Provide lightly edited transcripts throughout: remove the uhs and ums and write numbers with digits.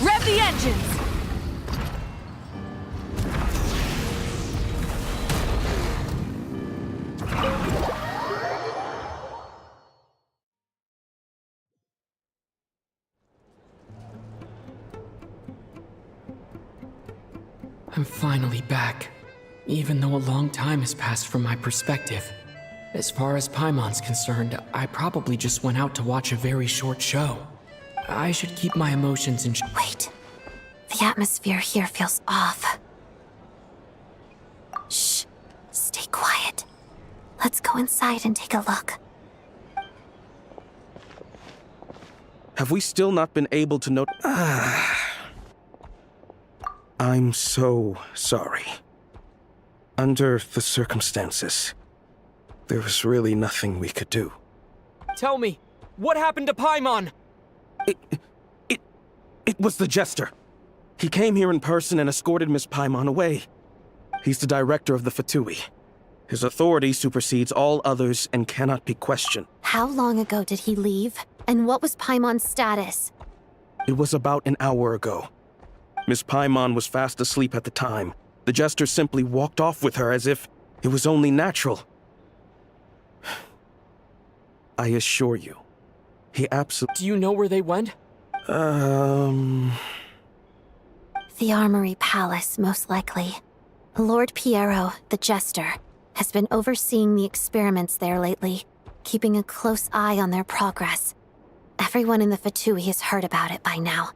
Rev the engines! I'm finally back, even though a long time has passed from my perspective. As far as Paimon's concerned, I probably just went out to watch a very short show. I should keep my emotions in Wait. The atmosphere here feels off. Shh. Stay quiet. Let's go inside and take a look. Have we still not been able to note? I'm so sorry. Under the circumstances, there was really nothing we could do. Tell me, what happened to Paimon? It was the Jester. He came here in person and escorted Miss Paimon away. He's the director of the Fatui. His authority supersedes all others and cannot be questioned. How long ago did he leave? And what was Paimon's status? It was about an hour ago. Miss Paimon was fast asleep at the time. The Jester simply walked off with her as if it was only natural. I assure you, he absolutely... Do you know where they went? The Armory Palace, most likely. Lord Piero, the Jester, has been overseeing the experiments there lately, keeping a close eye on their progress. Everyone in the Fatui has heard about it by now.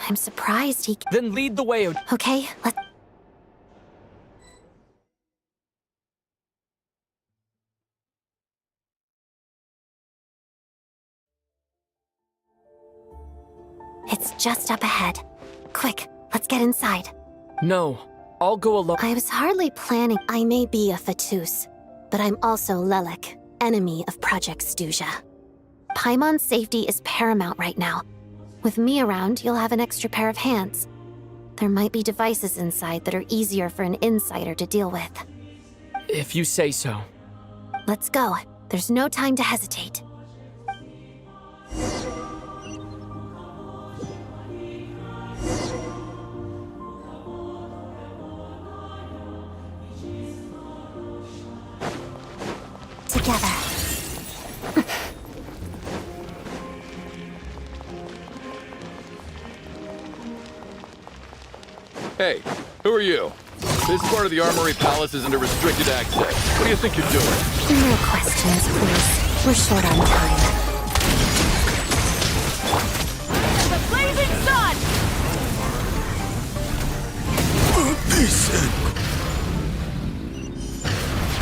I'm surprised he... Then lead the way. Okay, let's... It's just up ahead. Quick, let's get inside. No, I'll go alone. I was hardly planning. I may be a Fatus, but I'm also Lelek, enemy of Project Stuja. Paimon's safety is paramount right now. With me around, you'll have an extra pair of hands. There might be devices inside that are easier for an insider to deal with. If you say so. Let's go. There's no time to hesitate. Together. Hey, who are you? This part of the Armory Palace is under restricted access. What do you think you're doing? No questions, please. We're short on time. The blazing sun!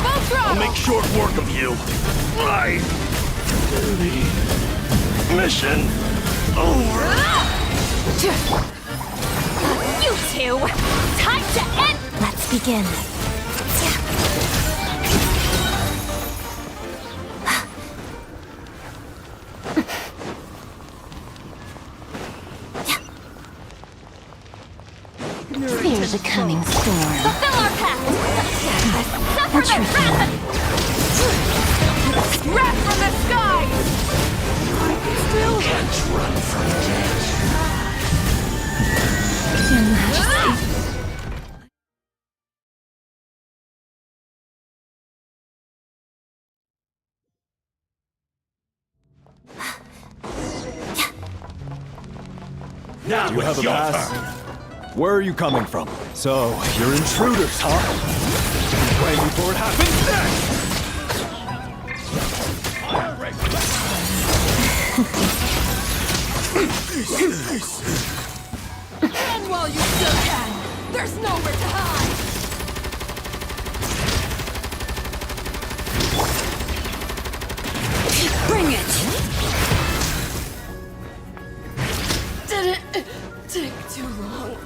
Full throttle! I'll make short work of you. Right. Mission over. You two! Time to end! Let's begin. Fear the coming storm. Fulfill our pact! Suffer the wrath! Wrath from the skies! Still Can't run from death. Your Majesty. Now You have a it's your pass? turn. Where are you coming from? So, you're intruders, huh? Praying before it happens next! And while you still can, there's nowhere to hide! Bring it! Did it take too long?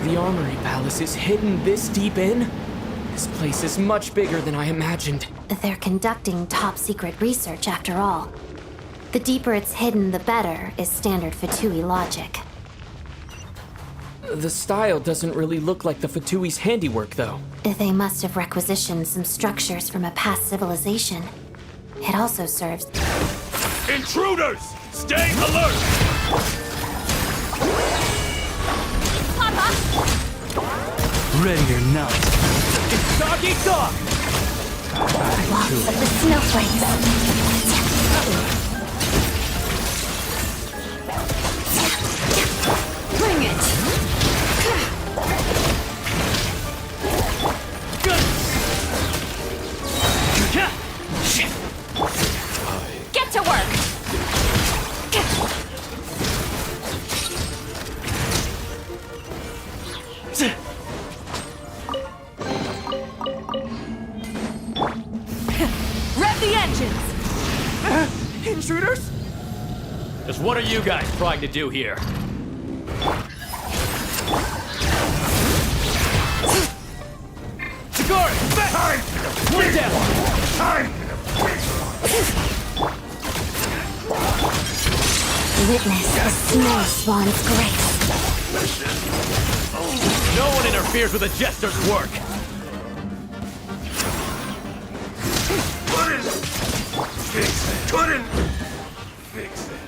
The Armory Palace is hidden this deep in? This place is much bigger than I imagined. They're conducting top-secret research after all. The deeper it's hidden, the better, is standard Fatui logic. The style doesn't really look like the Fatui's handiwork, though. They must have requisitioned some structures from a past civilization. It also serves... Intruders! Stay alert! Ready or not. It's doggy dog! Lots of the snowflakes. Bring it! Get to work! Rev the engines! Intruders? Just what are you guys trying to do here? Guard! Time! One down! Time! Witness the snow swan's grace. No one interferes with a jester's work! Couldn't fix it. Couldn't fix it.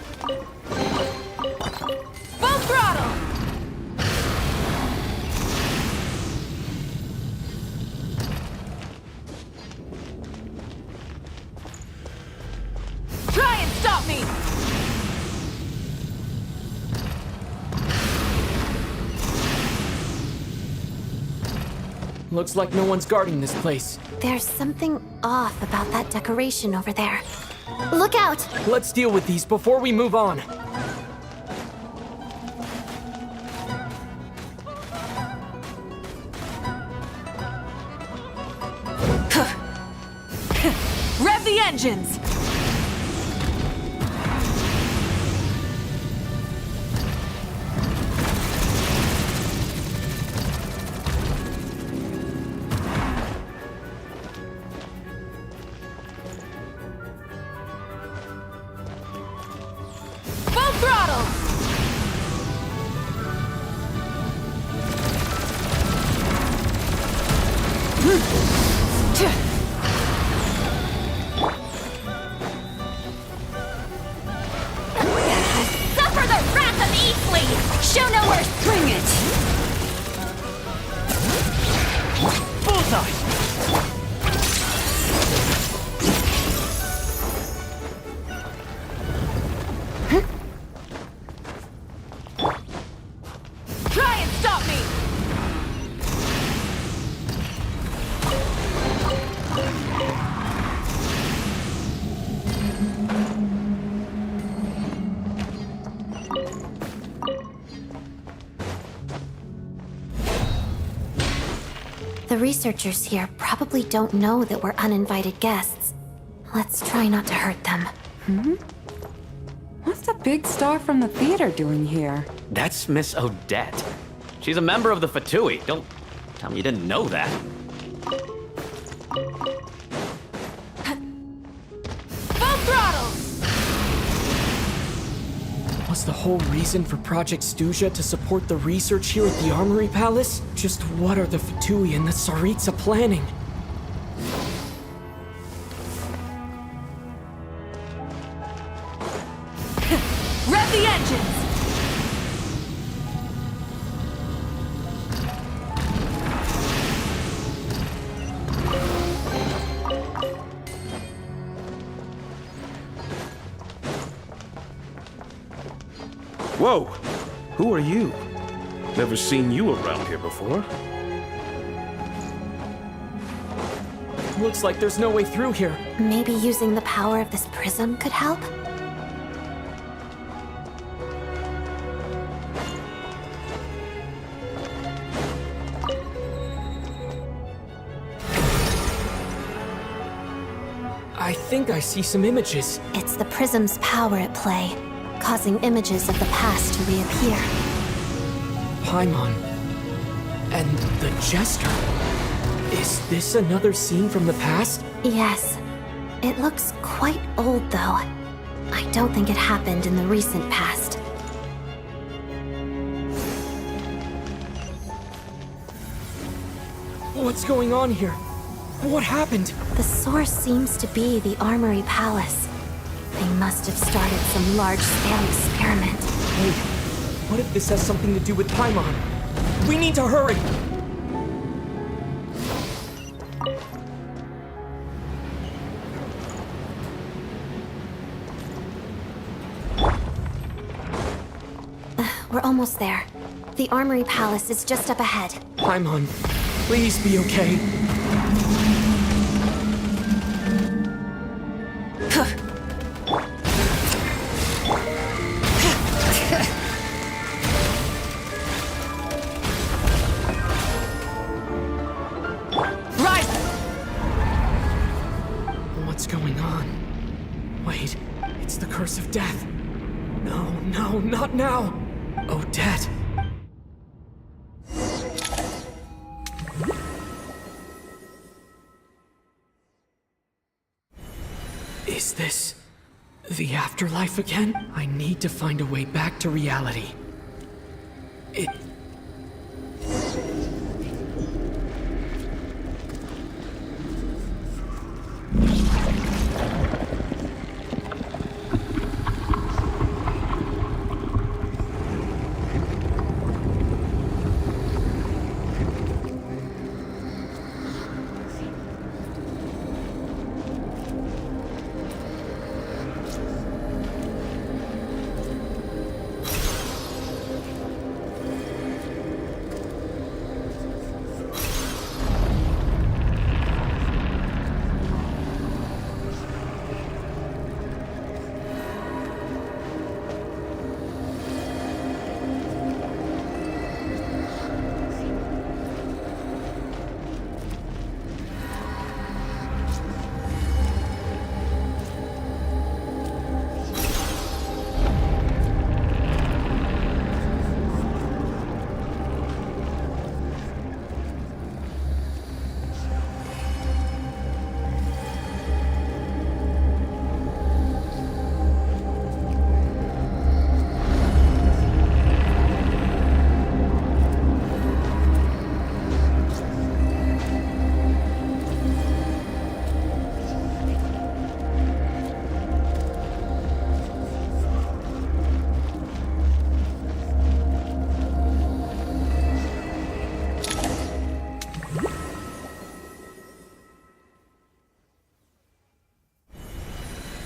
Full throttle! Try and stop me! Looks like no one's guarding this place. There's something off about that decoration over there. Look out! Let's deal with these before we move on. Rev the engines! Full throttle! Suffer the wrath of Eastleaf! Show no worth! Bring it! Bullseye! Try and stop me! The researchers here probably don't know that we're uninvited guests. Let's try not to hurt them. What's the big star from the theater doing here? That's Miss Odette. She's a member of the Fatui. Don't tell me you didn't know that. Full throttle! Was the whole reason for Project Stuja to support the research here at the Armory Palace? Just what are the Fatui and the Tsaritsa planning? Rev the engines! Whoa! Who are you? Never seen you around here before. Looks like there's no way through here. Maybe using the power of this prism could help? I think I see some images. It's the prism's power at play, causing images of the past to reappear. Paimon. And the Jester. Is this another scene from the past? Yes. It looks quite old, though. I don't think it happened in the recent past. What's going on here? What happened? The source seems to be the Armory Palace. They must have started some large-scale experiment. Hey, what if this has something to do with Paimon? We need to hurry! We're almost there. The Armory Palace is just up ahead. Paimon, please be okay. What's going on? Wait, it's the curse of death. No, no, not now! Odette! Is this the afterlife again? I need to find a way back to reality.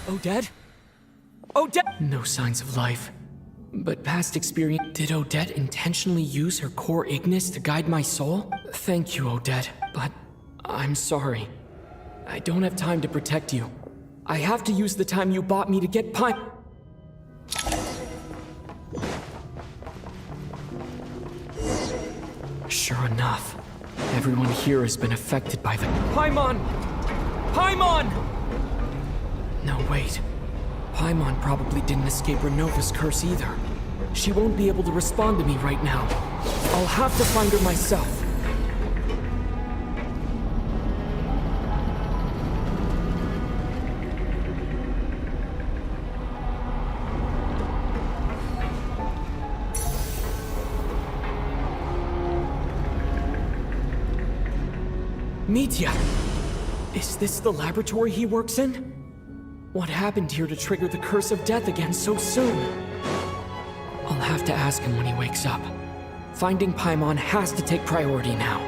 Odette? Odette! No signs of life. But past experience... Did Odette intentionally use her core Ignis to guide my soul? Thank you, Odette, but I'm sorry. I don't have time to protect you. I have to use the time you bought me to get Sure enough, everyone here has been affected by the... Paimon! Paimon! No, wait. Paimon probably didn't escape Renova's curse either. She won't be able to respond to me right now. I'll have to find her myself. Mitya! Is this the laboratory he works in? What happened here to trigger the curse of death again so soon? I'll have to ask him when he wakes up. Finding Paimon has to take priority now.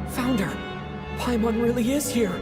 Found her! Paimon really is here!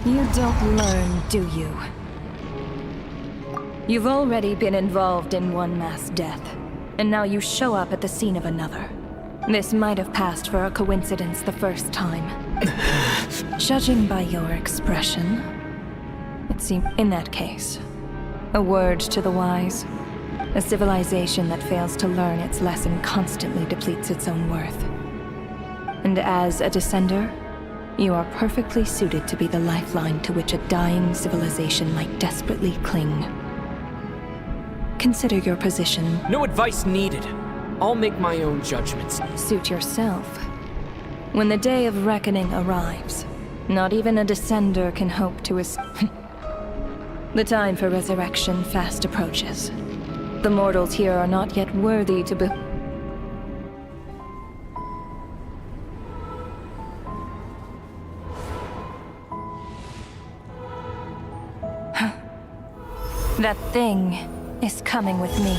You don't learn, do you? You've already been involved in one mass death, and now you show up at the scene of another. This might have passed for a coincidence the first time. Judging by your expression, it seems in that case, a word to the wise. A civilization that fails to learn its lesson constantly depletes its own worth. And as a descender, you are perfectly suited to be the lifeline to which a dying civilization might desperately cling. Consider your position. No advice needed. I'll make my own judgments. Suit yourself. When the day of reckoning arrives, not even a descender can hope to escape. The time for resurrection fast approaches. The mortals here are not yet worthy to be... That thing is coming with me.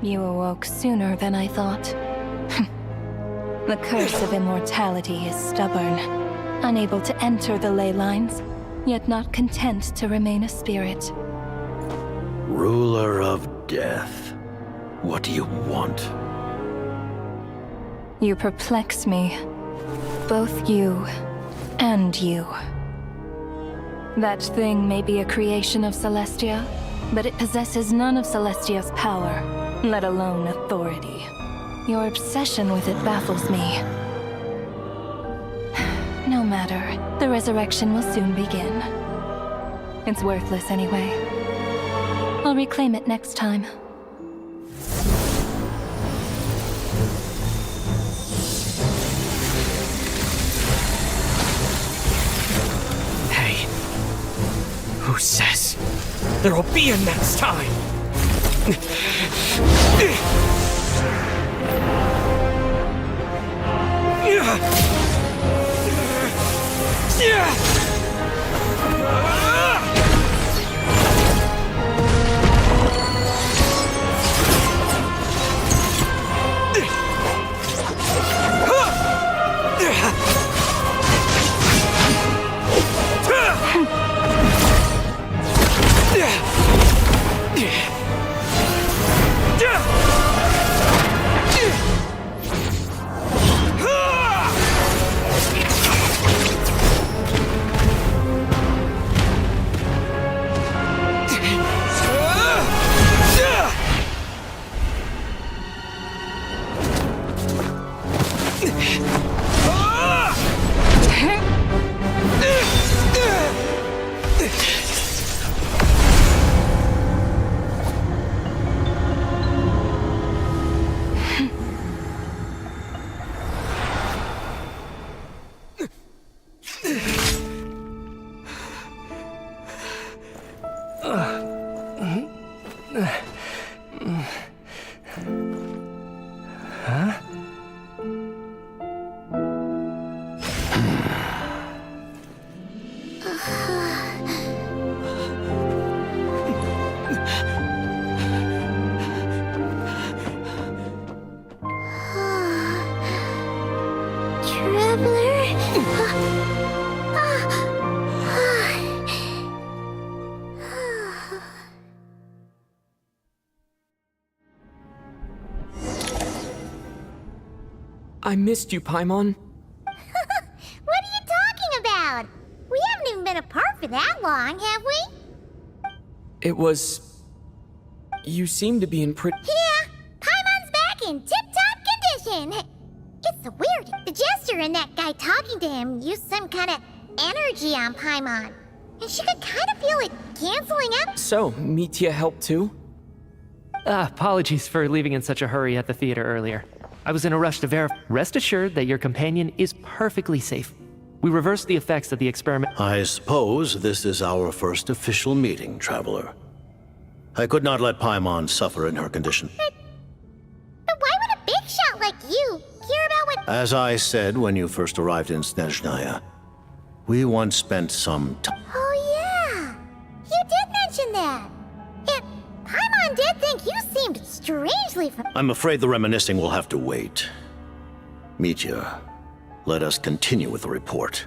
You awoke sooner than I thought. The curse of immortality is stubborn, unable to enter the ley lines, yet not content to remain a spirit. Ruler of death. What do you want? You perplex me. Both you and you. That thing may be a creation of Celestia, but it possesses none of Celestia's power, let alone authority. Your obsession with it baffles me. No matter, the resurrection will soon begin. It's worthless anyway. I'll reclaim it next time. Hey, who says there'll be a next time? I missed you, Paimon. What are you talking about? We haven't even been apart for that long, have we? It was... You seem to be in pretty... Yeah, Paimon's back in tip-top in. It's weird. The jester and that guy talking to him used some kind of energy on Paimon. And she could kind of feel it canceling out. So, Mitya helped too? Apologies for leaving in such a hurry at the theater earlier. I was in a rush to verify. Rest assured that your companion is perfectly safe. We reversed the effects of the experiment. I suppose this is our first official meeting, Traveler. I could not let Paimon suffer in her condition. But why would a big shot like you care about what— As I said when you first arrived in Snezhnaya, we once spent some time. Oh yeah, you did mention that. And Paimon did think you seemed strangely I'm afraid the reminiscing will have to wait. Mitya, let us continue with the report.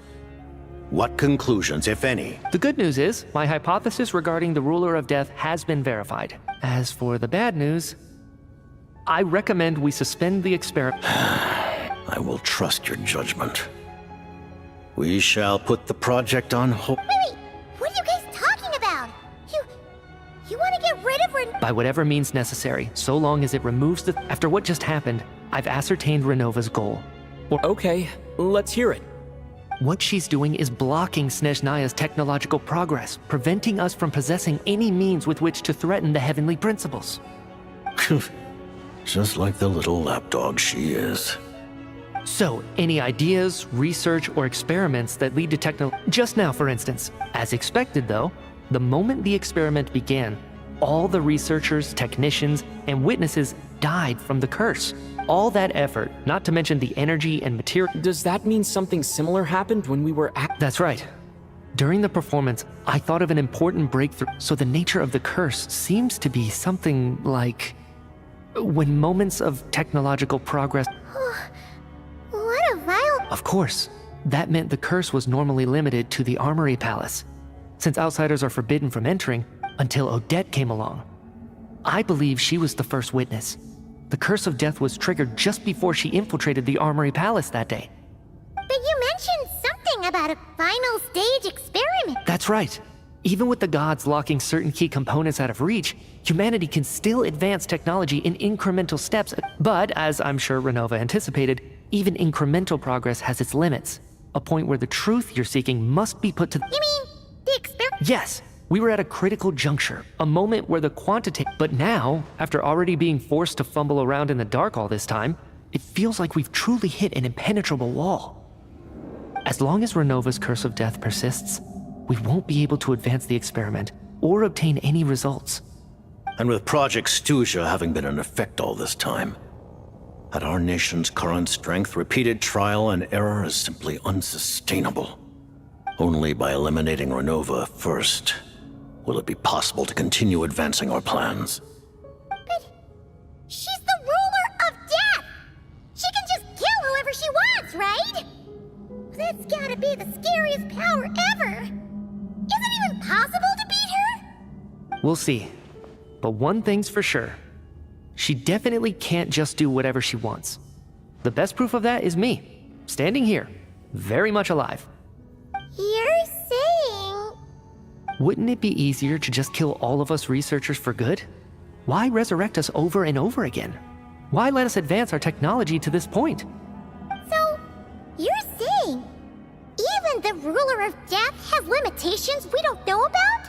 What conclusions, if any? The good news is, my hypothesis regarding the ruler of death has been verified. As for the bad news, I recommend we suspend the experiment. I will trust your judgment. We shall put the project on hold. Wait, what are you guys talking about? You want to get rid of her? By whatever means necessary, so long as it removes the— After what just happened, I've ascertained Renova's goal. Okay, let's hear it. What she's doing is blocking Snezhnaya's technological progress, preventing us from possessing any means with which to threaten the heavenly principles. Just like the little lapdog she is. So, any ideas, research, or experiments that lead to Just now, for instance. As expected, though, the moment the experiment began, all the researchers, technicians, and witnesses died from the curse. All that effort, not to mention the energy and material— Does that mean something similar happened when we were That's right. During the performance, I thought of an important breakthrough. So the nature of the curse seems to be something like— when moments of technological progress— What a vile— Of course, that meant the curse was normally limited to the Armory Palace, since outsiders are forbidden from entering until Odette came along. I believe she was the first witness. The curse of death was triggered just before she infiltrated the Armory Palace that day. But you mentioned something about a final stage experiment. That's right. Even with the gods locking certain key components out of reach, humanity can still advance technology in incremental steps. But, as I'm sure Renova anticipated, even incremental progress has its limits. A point where the truth you're seeking must be put to— You mean the experiment? Yes. We were at a critical juncture, a moment where the quantity— But now, after already being forced to fumble around in the dark all this time, it feels like we've truly hit an impenetrable wall. As long as Renova's curse of death persists, we won't be able to advance the experiment or obtain any results. And with Project Stuja having been in effect all this time, at our nation's current strength, repeated trial and error is simply unsustainable. Only by eliminating Renova first will it be possible to continue advancing our plans. But she's the ruler of death! She can just kill whoever she wants, right? That's gotta be the scariest power ever! Is it even possible to beat her? We'll see. But one thing's for sure. She definitely can't just do whatever she wants. The best proof of that is me, standing here, very much alive. You're saying... Wouldn't it be easier to just kill all of us researchers for good? Why resurrect us over and over again? Why let us advance our technology to this point? So, you're saying even the ruler of death has limitations we don't know about?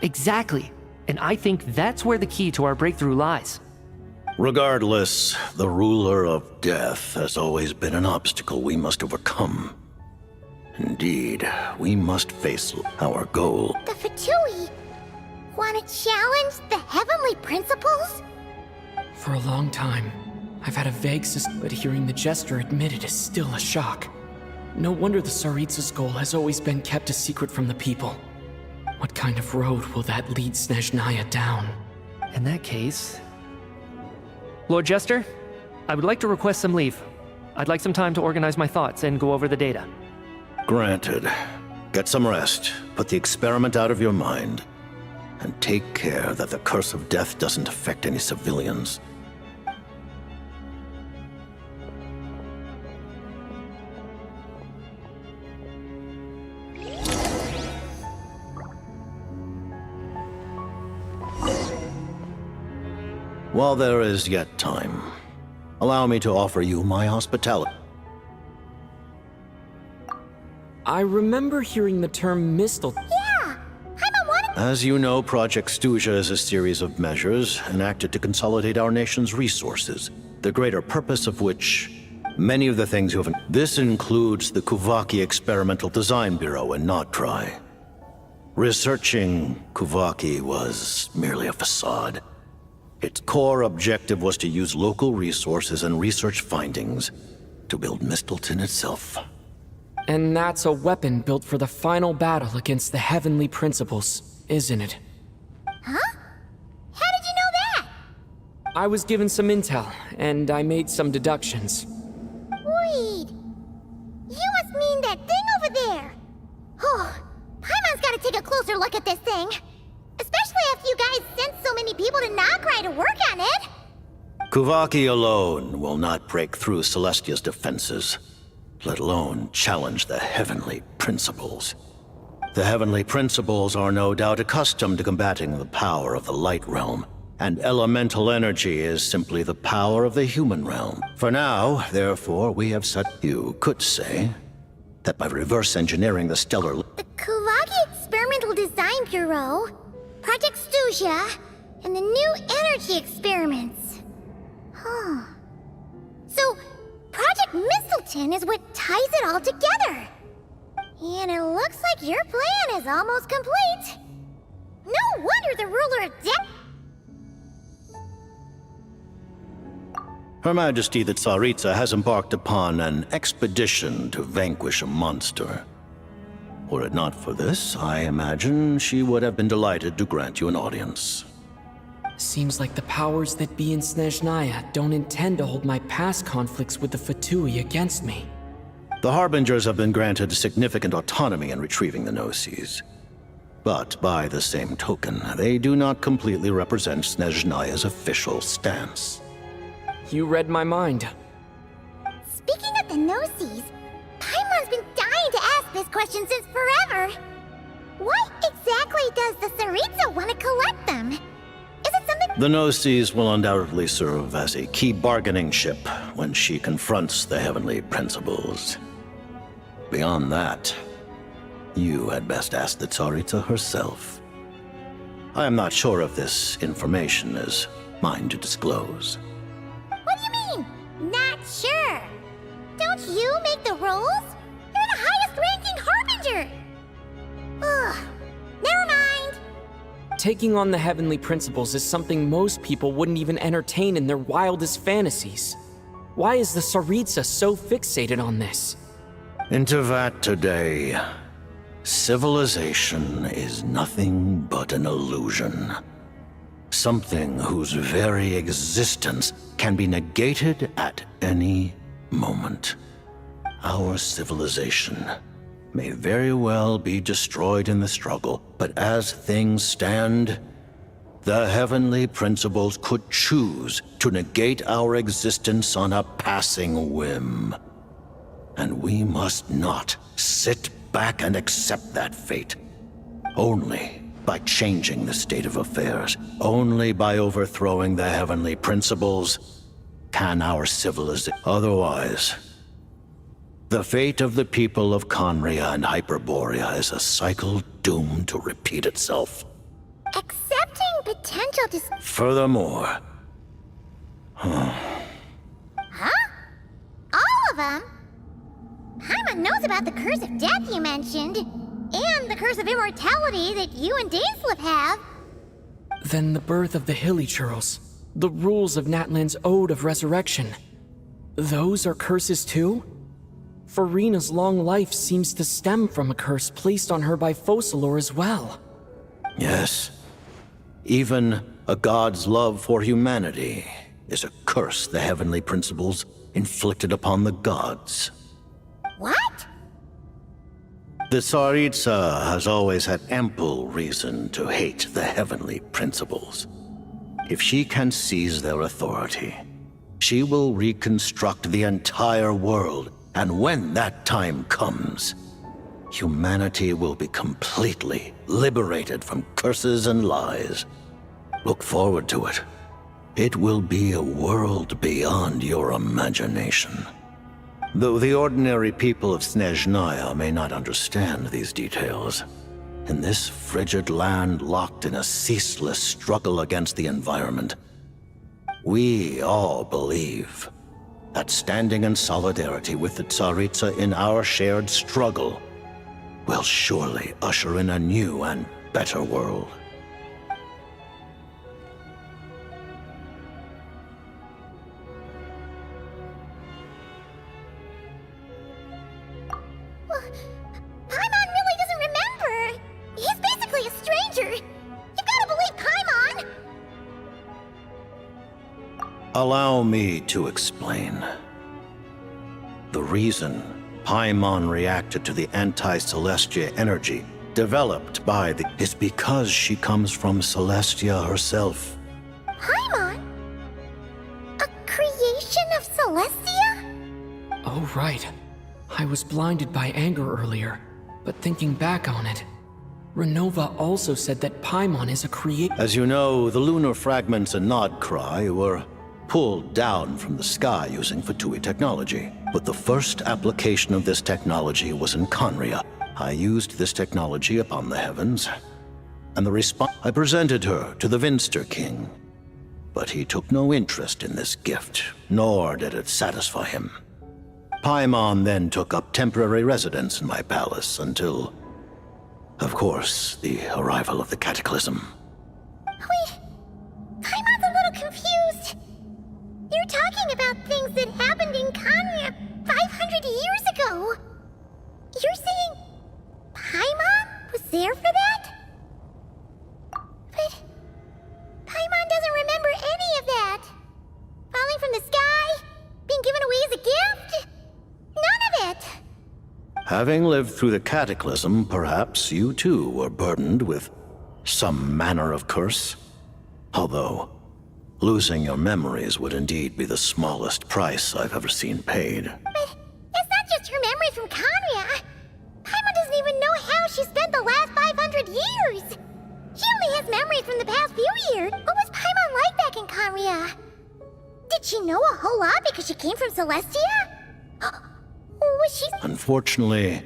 Exactly. And I think that's where the key to our breakthrough lies. Regardless, the ruler of death has always been an obstacle we must overcome. Indeed, we must face our goal. The Fatui want to challenge the heavenly principles? For a long time, I've had a vague suspicion, but hearing the Jester admit it is still a shock. No wonder the Tsaritsa's goal has always been kept a secret from the people. What kind of road will that lead Snezhnaya down? In that case... Lord Jester, I would like to request some leave. I'd like some time to organize my thoughts and go over the data. Granted. Get some rest, put the experiment out of your mind, and take care that the curse of death doesn't affect any civilians. While there is yet time, Allow me to offer you my hospitality. I remember hearing the term mistle. Yeah, Paimon wanted. As you know, Project Stuja is a series of measures enacted to consolidate our nation's resources, the greater purpose of which many of the things you have. This includes the Kuvaki Experimental Design Bureau in Notri. Researching Kuvaki was merely a facade. Its core objective was to use local resources and research findings to build Mistleton itself. And that's a weapon built for the final battle against the Heavenly Principles, isn't it? Huh? How did you know that? I was given some intel, and I made some deductions. Wait. You must mean that thing over there. Oh, Paimon's gotta take a closer look at this thing. Especially after you guys sent so many people to Nagrai to work on it. Kuvaki alone will not break through Celestia's defenses, let alone challenge the Heavenly Principles. The Heavenly Principles are no doubt accustomed to combating the power of the Light Realm, and elemental energy is simply the power of the human realm. For now, therefore, we have set, you could say, that by reverse engineering the stellar... The Kuvaki Experimental Design Bureau, Project Stuja, and the new energy experiments. Huh. So, Project Mistleton is what ties it all together. And it looks like your plan is almost complete. No wonder the ruler of death... Her Majesty the Tsaritsa has embarked upon an expedition to vanquish a monster. Were it not for this, I imagine she would have been delighted to grant you an audience. Seems like the powers that be in Snezhnaya don't intend to hold my past conflicts with the Fatui against me. The Harbingers have been granted significant autonomy in retrieving the Gnosis. But by the same token, they do not completely represent Snezhnaya's official stance. You read my mind. Speaking of the Gnosis, Paimon's been dying to ask this question since forever. Why exactly does the Tsaritsa want to collect them? Is it something... The Gnosis will undoubtedly serve as a key bargaining chip when she confronts the Heavenly Principles. Beyond that, you had best ask the Tsaritsa herself. I am not sure if this information is mine to disclose. What do you mean, not sure? Don't you make the rules? You're the highest-ranking Harbinger! Ugh, never mind. Taking on the Heavenly Principles is something most people wouldn't even entertain in their wildest fantasies. Why is the Tsaritsa so fixated on this? Into that today, civilization is nothing but an illusion. Something whose very existence can be negated at any moment. Our civilization may very well be destroyed in the struggle, but as things stand, the Heavenly Principles could choose to negate our existence on a passing whim. And we must not sit back and accept that fate. Only by changing the state of affairs, only by overthrowing the Heavenly Principles, can our civilization... Otherwise, the fate of the people of Conria and Hyperborea is a cycle doomed to repeat itself. Accepting potential Furthermore... Huh? All of them? Paimon knows about the Curse of Death you mentioned, and the Curse of Immortality that you and Dainsleif have. Then the birth of the Hilichurls, the rules of Natlan's Ode of Resurrection. Those are curses too? Farina's long life seems to stem from a curse placed on her by Focalor as well. Yes. Even a god's love for humanity is a curse the Heavenly Principles inflicted upon the gods. What? The Tsaritsa has always had ample reason to hate the Heavenly Principles. If she can seize their authority, she will reconstruct the entire world, and when that time comes, humanity will be completely liberated from curses and lies. Look forward to it. It will be a world beyond your imagination. Though the ordinary people of Snezhnaya may not understand these details, in this frigid land locked in a ceaseless struggle against the environment, we all believe that standing in solidarity with the Tsaritsa in our shared struggle will surely usher in a new and better world. Paimon really doesn't remember! He's basically a stranger! You've gotta believe Paimon! Allow me to explain. The reason Paimon reacted to the anti-Celestia energy developed by the is because she comes from Celestia herself. Paimon? A creation of Celestia? Oh, right. I was blinded by anger earlier, but thinking back on it, Renova also said that Paimon is a As you know, the lunar fragments in Nodcry were pulled down from the sky using Fatui technology. But the first application of this technology was in Conria. I used this technology upon the heavens, and the response I presented her to the Vinster King. But he took no interest in this gift, nor did it satisfy him. Paimon then took up temporary residence in my palace until, of course, the arrival of the Cataclysm. Wait, Paimon's a little confused. You're talking about things that happened in Conria 500 years ago. You're saying Paimon was there for that? But Paimon doesn't remember any of that. Falling from the sky? Being given away as a gift? None of it! Having lived through the Cataclysm, perhaps you too were burdened with some manner of curse. Although, losing your memories would indeed be the smallest price I've ever seen paid. But it's not just her memories from Conria. Paimon doesn't even know how she spent the last 500 years. She only has memories from the past few years. What was Paimon like back in Conria? Did she know a whole lot because she came from Celestia? Was she... Unfortunately,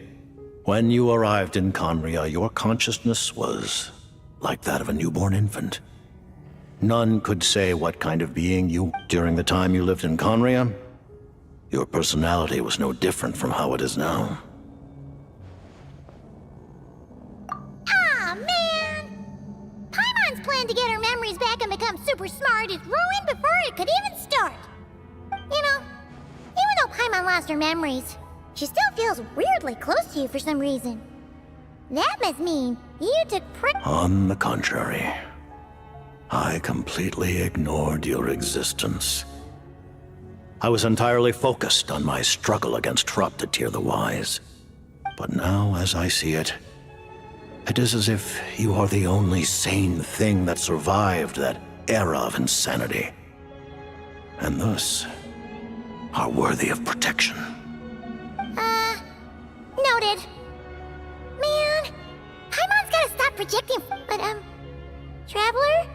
when you arrived in Conria, your consciousness was like that of a newborn infant. None could say what kind of being you during the time you lived in Conria. Your personality was no different from how it is now. Aw, man! Paimon's plan to get her memories back and become super smart is ruined before it could even start. You know, even though Paimon lost her memories, she still feels weirdly close to you for some reason. That must mean you took On the contrary, I completely ignored your existence. I was entirely focused on my struggle against Troptatir the Wise. But now, as I see it, it is as if you are the only sane thing that survived that era of insanity, and thus are worthy of protection. Noted. Man, Paimon's gotta stop projecting. But, Traveler?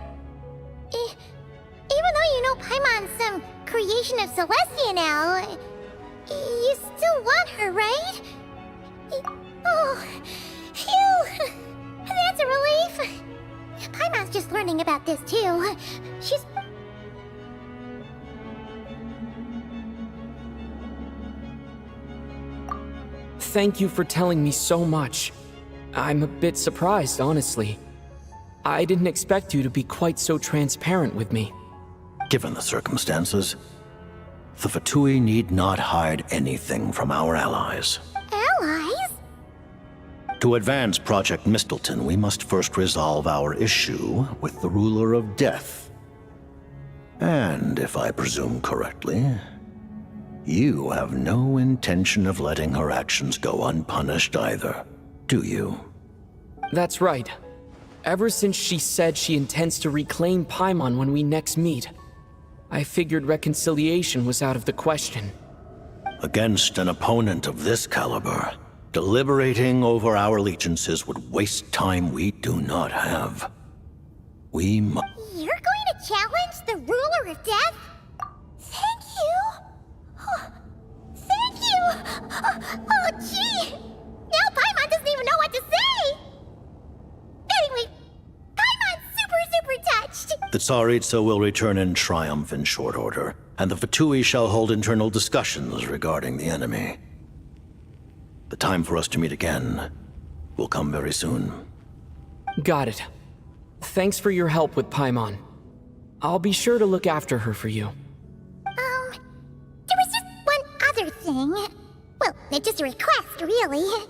Even though you know Paimon's some creation of Celestia now, you still want her, right? Oh, phew! That's a relief. Paimon's just learning about this, too. She's... Thank you for telling me so much. I'm a bit surprised, honestly. I didn't expect you to be quite so transparent with me. Given the circumstances, the Fatui need not hide anything from our allies. Allies? To advance Project Mistleton, we must first resolve our issue with the Ruler of Death. And, if I presume correctly, you have no intention of letting her actions go unpunished either, do you? That's right. Ever since she said she intends to reclaim Paimon when we next meet, I figured reconciliation was out of the question. Against an opponent of this caliber, deliberating over our allegiances would waste time we do not have. We must... You're going to challenge the Ruler ruler of death. Thank you. Thank you. Oh, gee. Now Paimon doesn't even know what to say. Anyway, Paimon's super touched. The Tsaritsa will return in triumph in short order, and the Fatui shall hold internal discussions regarding the enemy. The time for us to meet again will come very soon. Got it. Thanks for your help with Paimon. I'll be sure to look after her for you. There was just one other thing. Well, it's just a request, really.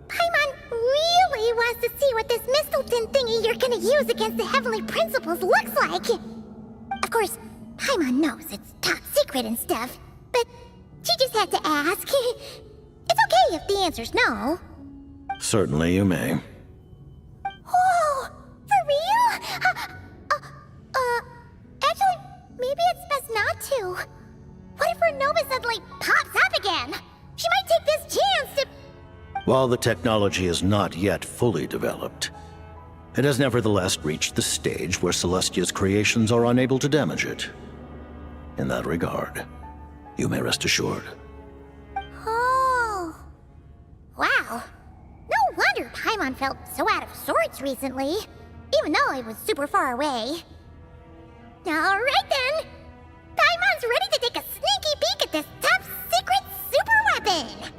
Paimon really wants to see what this Mistleton thingy you're gonna use against the Heavenly Principles looks like. Of course, Paimon knows it's top secret and stuff, but she just had to ask. It's okay if the answer's no. Certainly you may. Whoa, for real? Actually, maybe it's best not to. What if her Nova suddenly pops up again? She might take this chance to... While the technology is not yet fully developed, it has nevertheless reached the stage where Celestia's creations are unable to damage it. In that regard, you may rest assured. Oh. Wow. No wonder Paimon felt so out of sorts recently, even though it was super far away. Alright then! Paimon's ready to take a sneaky peek at this top secret super weapon!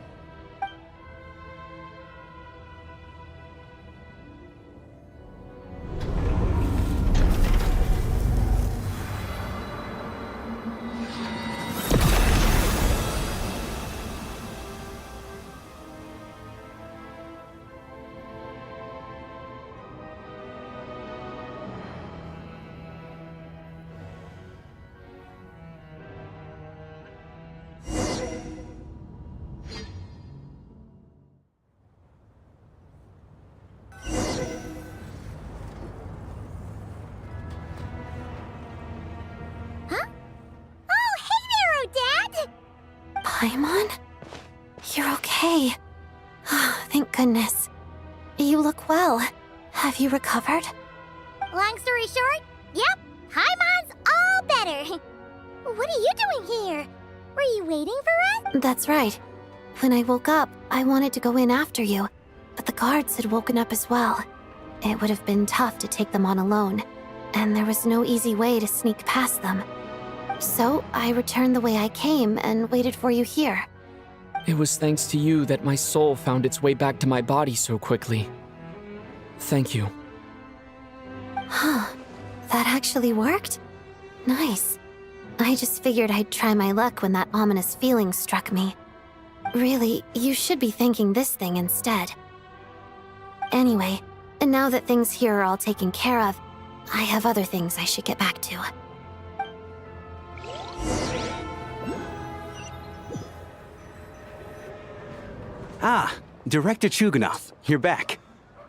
Paimon? You're okay. Thank goodness. You look well. Have you recovered? Long story short, yep, Paimon's all better. What are you doing here? Were you waiting for us? That's right. When I woke up, I wanted to go in after you, but the guards had woken up as well. It would have been tough to take them on alone, and there was no easy way to sneak past them. So I returned the way I came and waited for you here. It was thanks to you that my soul found its way back to my body so quickly. Thank you. Huh. That actually worked? Nice. I just figured I'd try my luck when that ominous feeling struck me. Really, you should be thanking this thing instead. Anyway, and now that things here are all taken care of, I have other things I should get back to. Ah, Director Chuganov, you're back.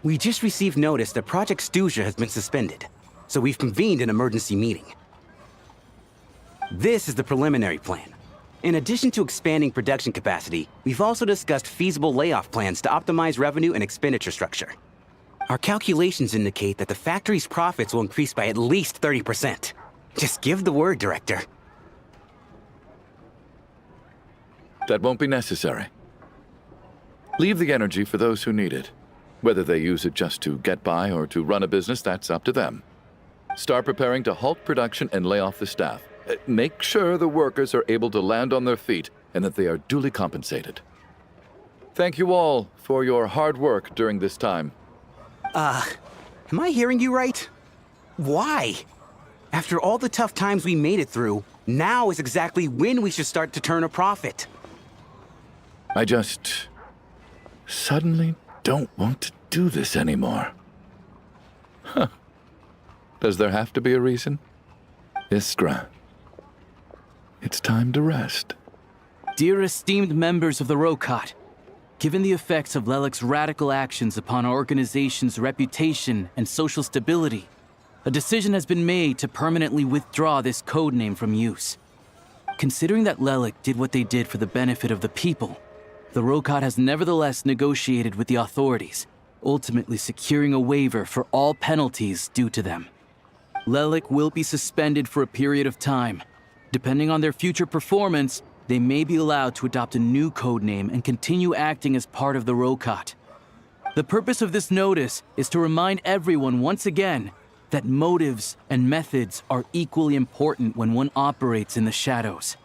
We just received notice that Project Stuja has been suspended, so we've convened an emergency meeting. This is the preliminary plan. In addition to expanding production capacity, we've also discussed feasible layoff plans to optimize revenue and expenditure structure. Our calculations indicate that the factory's profits will increase by at least 30%. Just give the word, Director. That won't be necessary. Leave the energy for those who need it. Whether they use it just to get by or to run a business, that's up to them. Start preparing to halt production and lay off the staff. Make sure the workers are able to land on their feet and that they are duly compensated. Thank you all for your hard work during this time. Am I hearing you right? Why? After all the tough times we made it through, now is exactly when we should start to turn a profit. I just suddenly don't want to do this anymore. Huh. Does there have to be a reason? Iskra, it's time to rest. Dear esteemed members of the Rokot, given the effects of Lelek's radical actions upon our organization's reputation and social stability, a decision has been made to permanently withdraw this codename from use. Considering that Lelek did what they did for the benefit of the people, the Rokot has nevertheless negotiated with the authorities, ultimately securing a waiver for all penalties due to them. Lelik will be suspended for a period of time. Depending on their future performance, they may be allowed to adopt a new codename and continue acting as part of the Rokat. The purpose of this notice is to remind everyone once again that motives and methods are equally important when one operates in the shadows.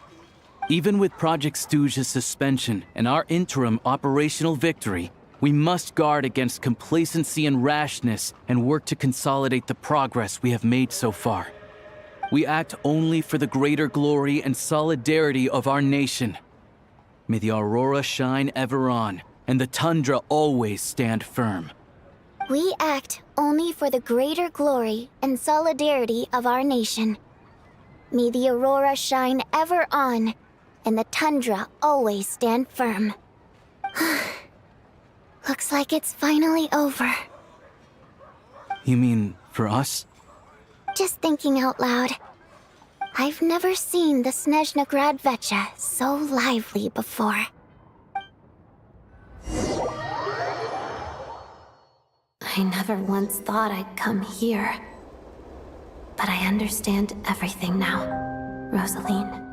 Even with Project Stuja's suspension and our interim operational victory, we must guard against complacency and rashness and work to consolidate the progress we have made so far. We act only for the greater glory and solidarity of our nation. May the aurora shine ever on, and the tundra always stand firm. We act only for the greater glory and solidarity of our nation. May the aurora shine ever on, and the tundra always stand firm. Looks like it's finally over. You mean for us? Just thinking out loud. I've never seen the Snezhna Grad Vecha so lively before. I never once thought I'd come here. But I understand everything now, Rosaline.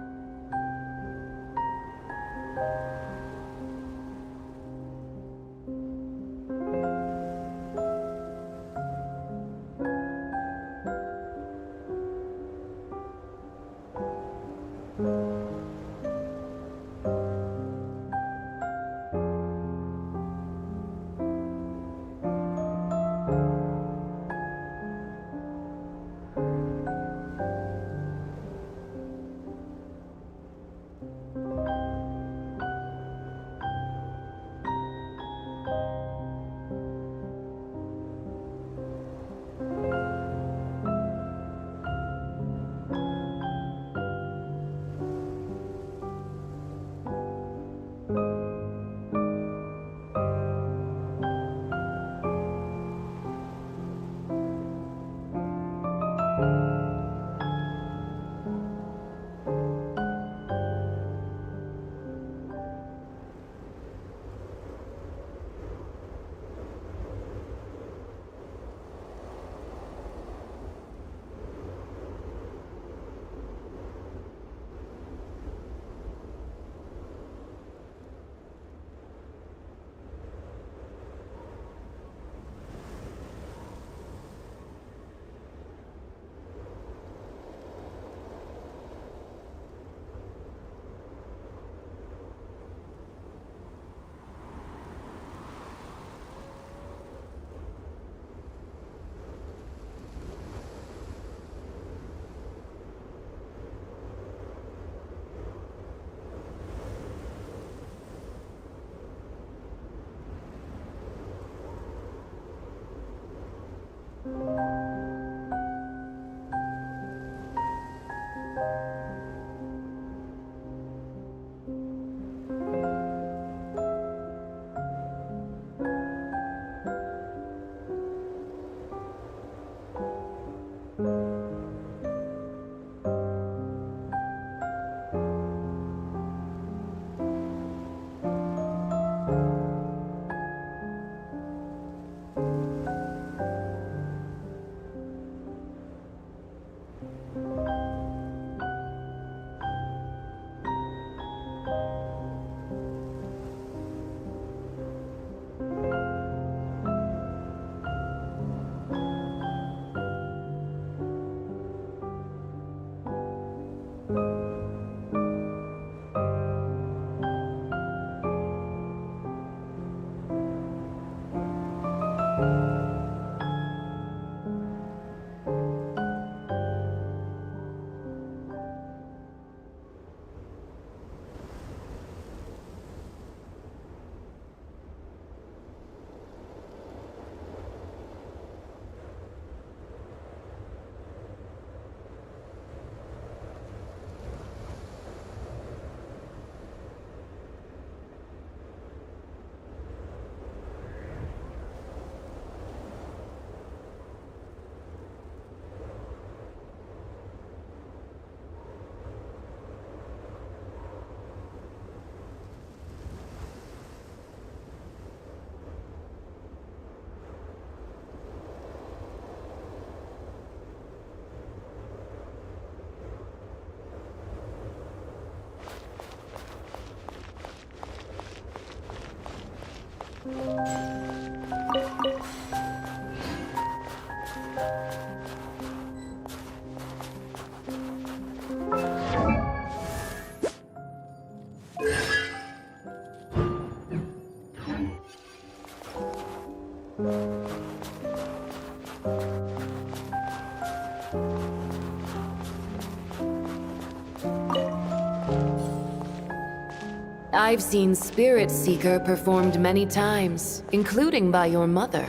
I've seen Spirit Seeker performed many times, including by your mother.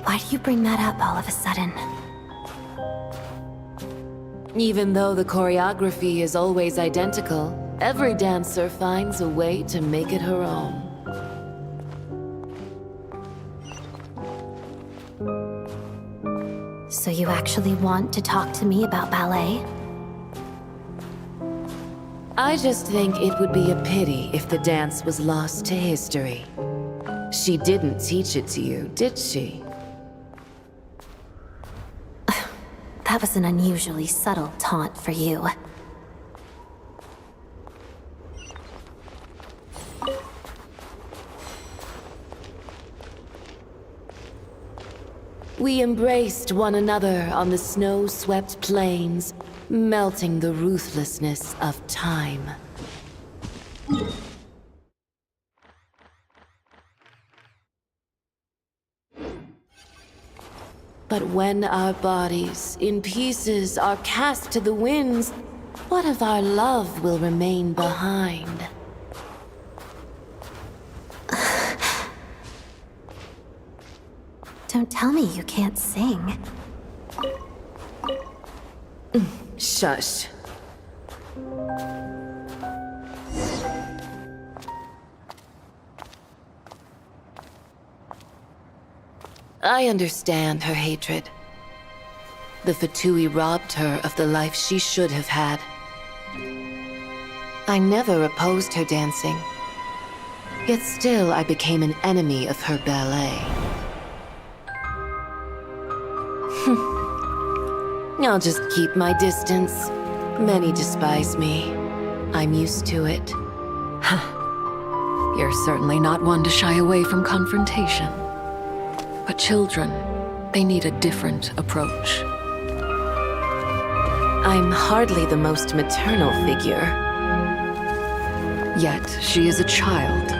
Why do you bring that up all of a sudden? Even though the choreography is always identical, every dancer finds a way to make it her own. So you actually want to talk to me about ballet? I just think it would be a pity if the dance was lost to history. She didn't teach it to you, did she? That was an unusually subtle taunt for you. We embraced one another on the snow-swept plains, melting the ruthlessness of time. But when our bodies, in pieces, are cast to the winds, what of our love will remain behind? Don't tell me you can't sing. Shush. I understand her hatred. The Fatui robbed her of the life she should have had. I never opposed her dancing. Yet still I became an enemy of her ballet. I'll just keep my distance. Many despise me. I'm used to it. You're certainly not one to shy away from confrontation. But children, they need a different approach. I'm hardly the most maternal figure. Yet, she is a child.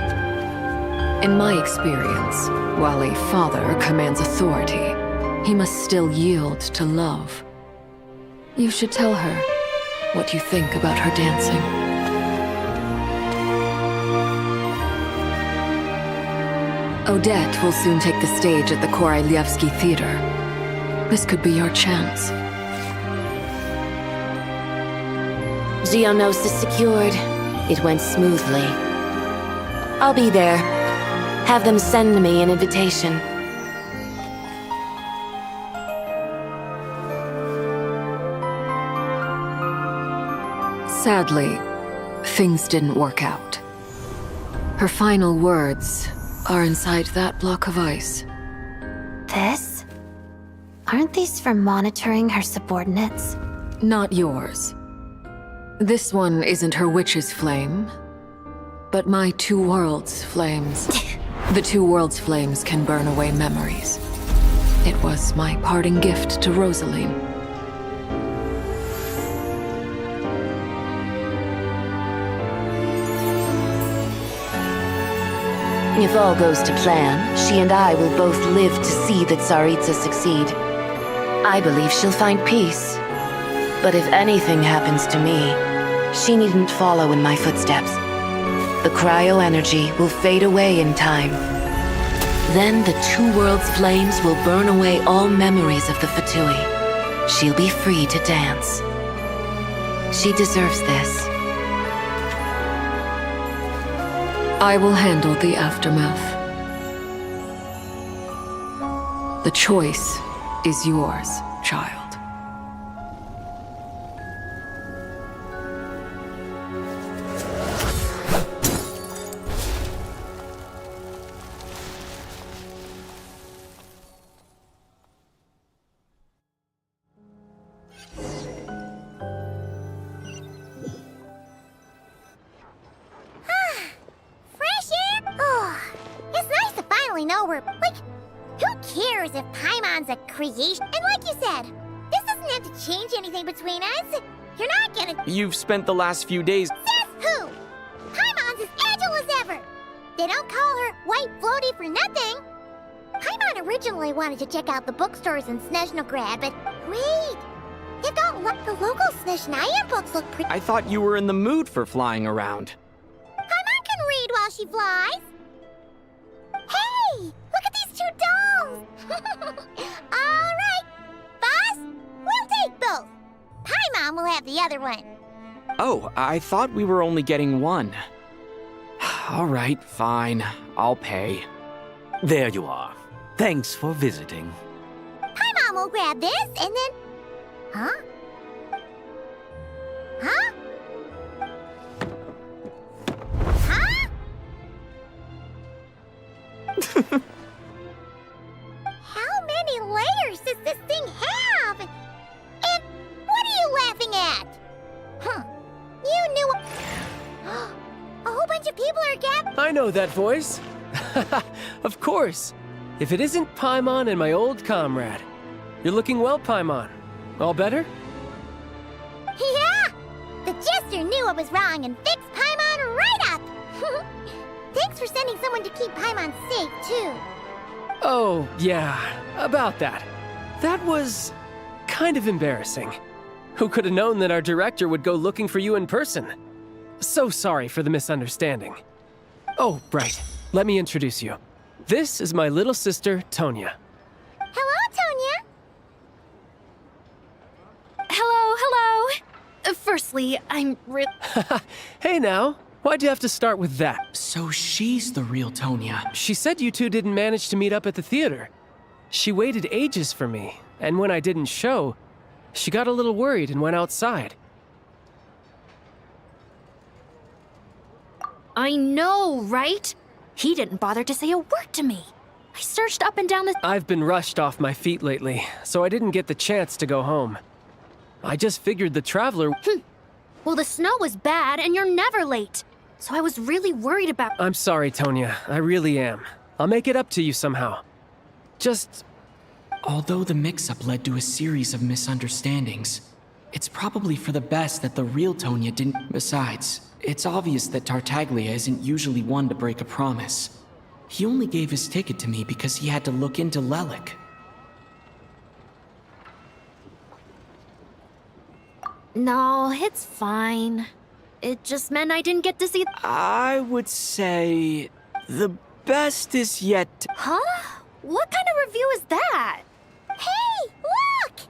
In my experience, while a father commands authority, he must still yield to love. You should tell her what you think about her dancing. Odette will soon take the stage at the Koralyevsky Theater. This could be your chance. Geonosis secured. It went smoothly. I'll be there. Have them send me an invitation. Sadly, things didn't work out. Her final words are inside that block of ice. This? Aren't these for monitoring her subordinates? Not yours. This one isn't her witch's flame, but my two worlds' flames. The two worlds' flames can burn away memories. It was my parting gift to Rosaline. If all goes to plan, she and I will both live to see the Tsaritsa succeed. I believe she'll find peace. But if anything happens to me, she needn't follow in my footsteps. The cryo-energy will fade away in time. Then the two worlds' flames will burn away all memories of the Fatui. She'll be free to dance. She deserves this. I will handle the aftermath. The choice is yours, child. Fresh course, if Paimon's a creation... And like you said, this doesn't have to change anything between us. You're not gonna... You've spent the last few days... Says who? Paimon's as agile as ever. They don't call her White Floaty for nothing. Paimon originally wanted to check out the bookstores in Snezhnograd, but wait. They've got the local Snezhnaya books look pretty... I thought you were in the mood for flying around. Paimon can read while she flies. Hey, look at these two dolls. All right, boss, we'll take both. Paimon will have the other one. Oh, I thought we were only getting one. All right, fine. I'll pay. There you are. Thanks for visiting. Paimon will grab this and then... Huh? Huh? Huh? How many layers does this thing have? And what are you laughing at? Huh. You knew... A whole bunch of people are gathered... I know that voice. Of course. If it isn't Paimon and my old comrade. You're looking well, Paimon. All better? Yeah! The Jester knew I was wrong and fixed Paimon right up! Thanks for sending someone to keep Paimon safe, too. Oh, yeah. About that. That was... kind of embarrassing. Who could have known that our director would go looking for you in person? So sorry for the misunderstanding. Oh, right. Let me introduce you. This is my little sister, Tonya. Hello, Tonya. Hello. Firstly, I'm Hey now, why'd you have to start with that? So she's the real Tonya. She said you two didn't manage to meet up at the theater. She waited ages for me, and when I didn't show, she got a little worried and went outside. I know, right? He didn't bother to say a word to me. I searched up and down the... I've been rushed off my feet lately, so I didn't get the chance to go home. I just figured the traveler... Well, the snow was bad, and you're never late. So I was really worried about... I'm sorry, Tonya. I really am. I'll make it up to you somehow. Just... Although the mix-up led to a series of misunderstandings, it's probably for the best that the real Tonya didn't... Besides, it's obvious that Tartaglia isn't usually one to break a promise. He only gave his ticket to me because he had to look into Lelik. No, it's fine. It just meant I didn't get to see... I would say... the best is yet... Huh? What kind of review is that? Hey, look!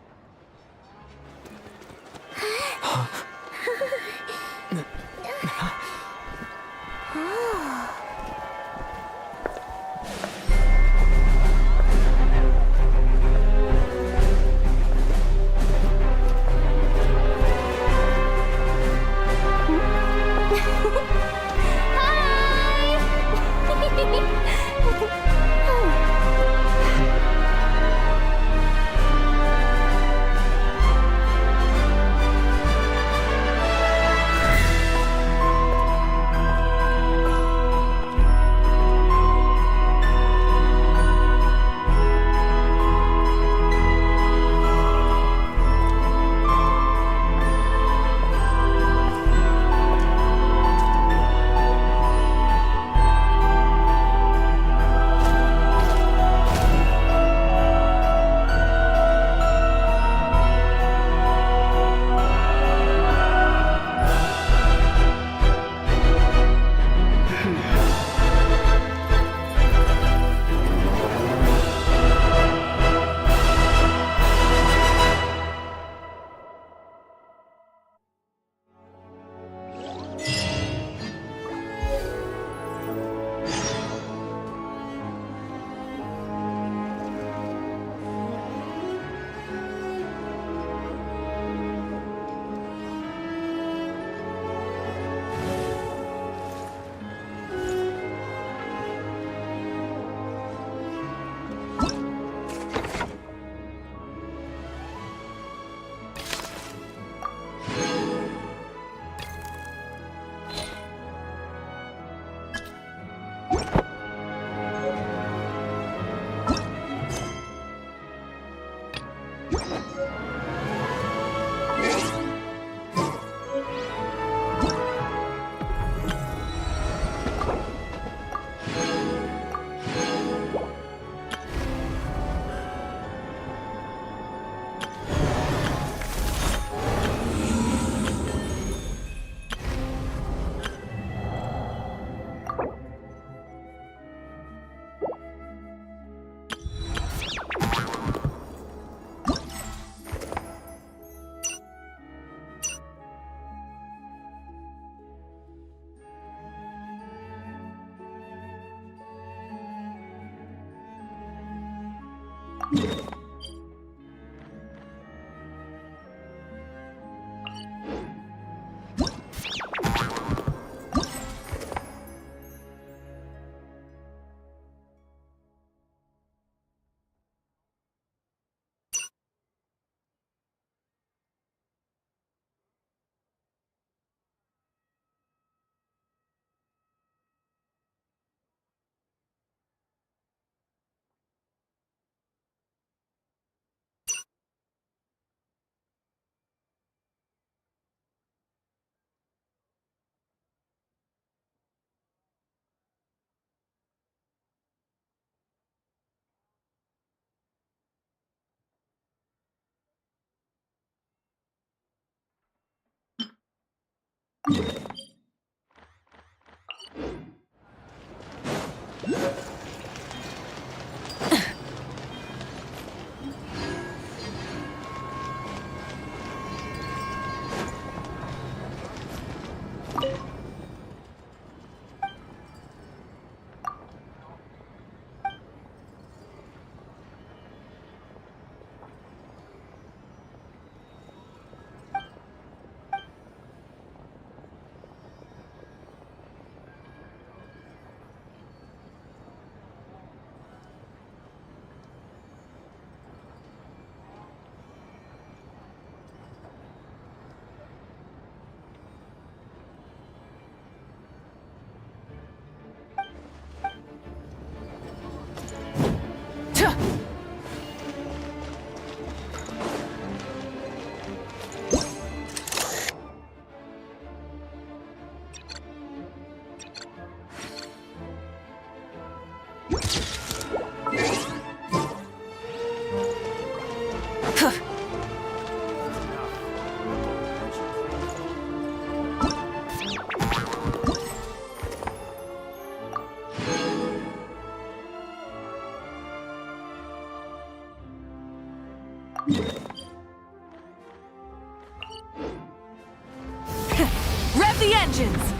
Rev the engines!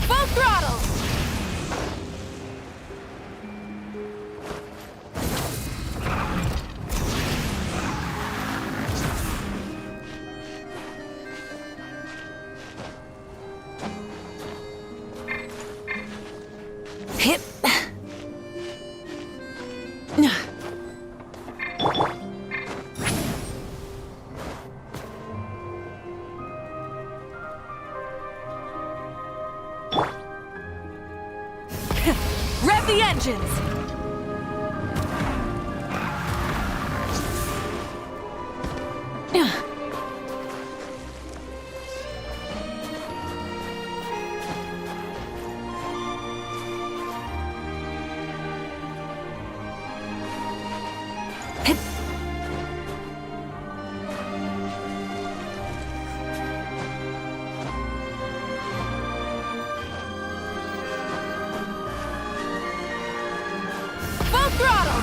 Full throttle! Hip. Rev the engines! Full throttle!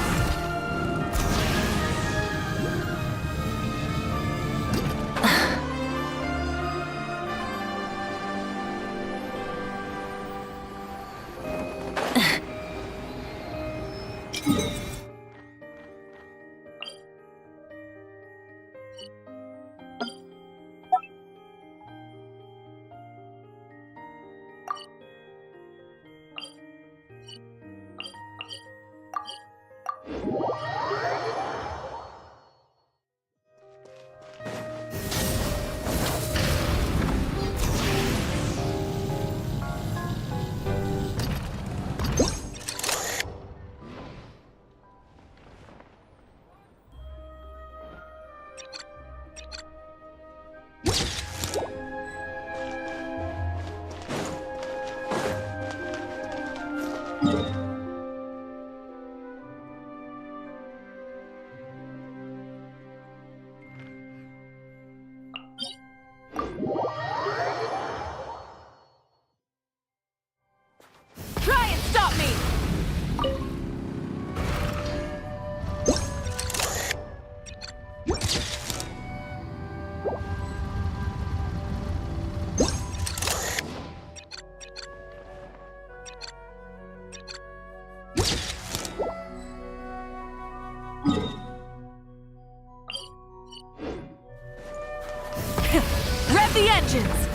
engines!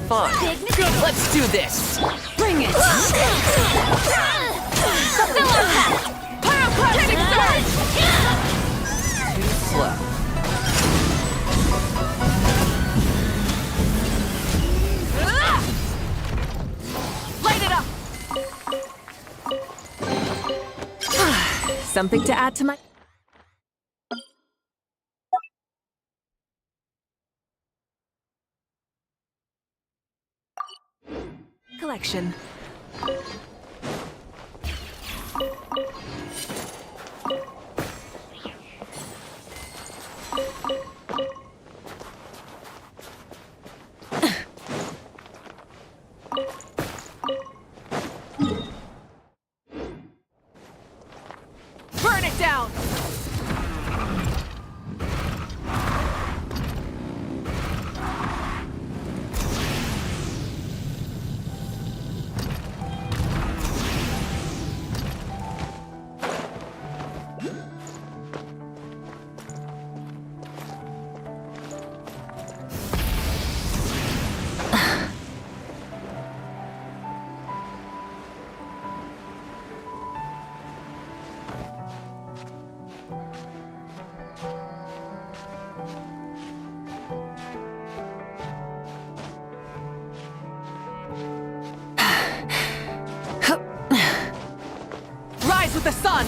Fine. Good, let's do this. Bring it! Fulfill our path! Pyroclastic surge! Too slow. Light it up! Something to add to my... collection. Burn it down! Rise with the sun!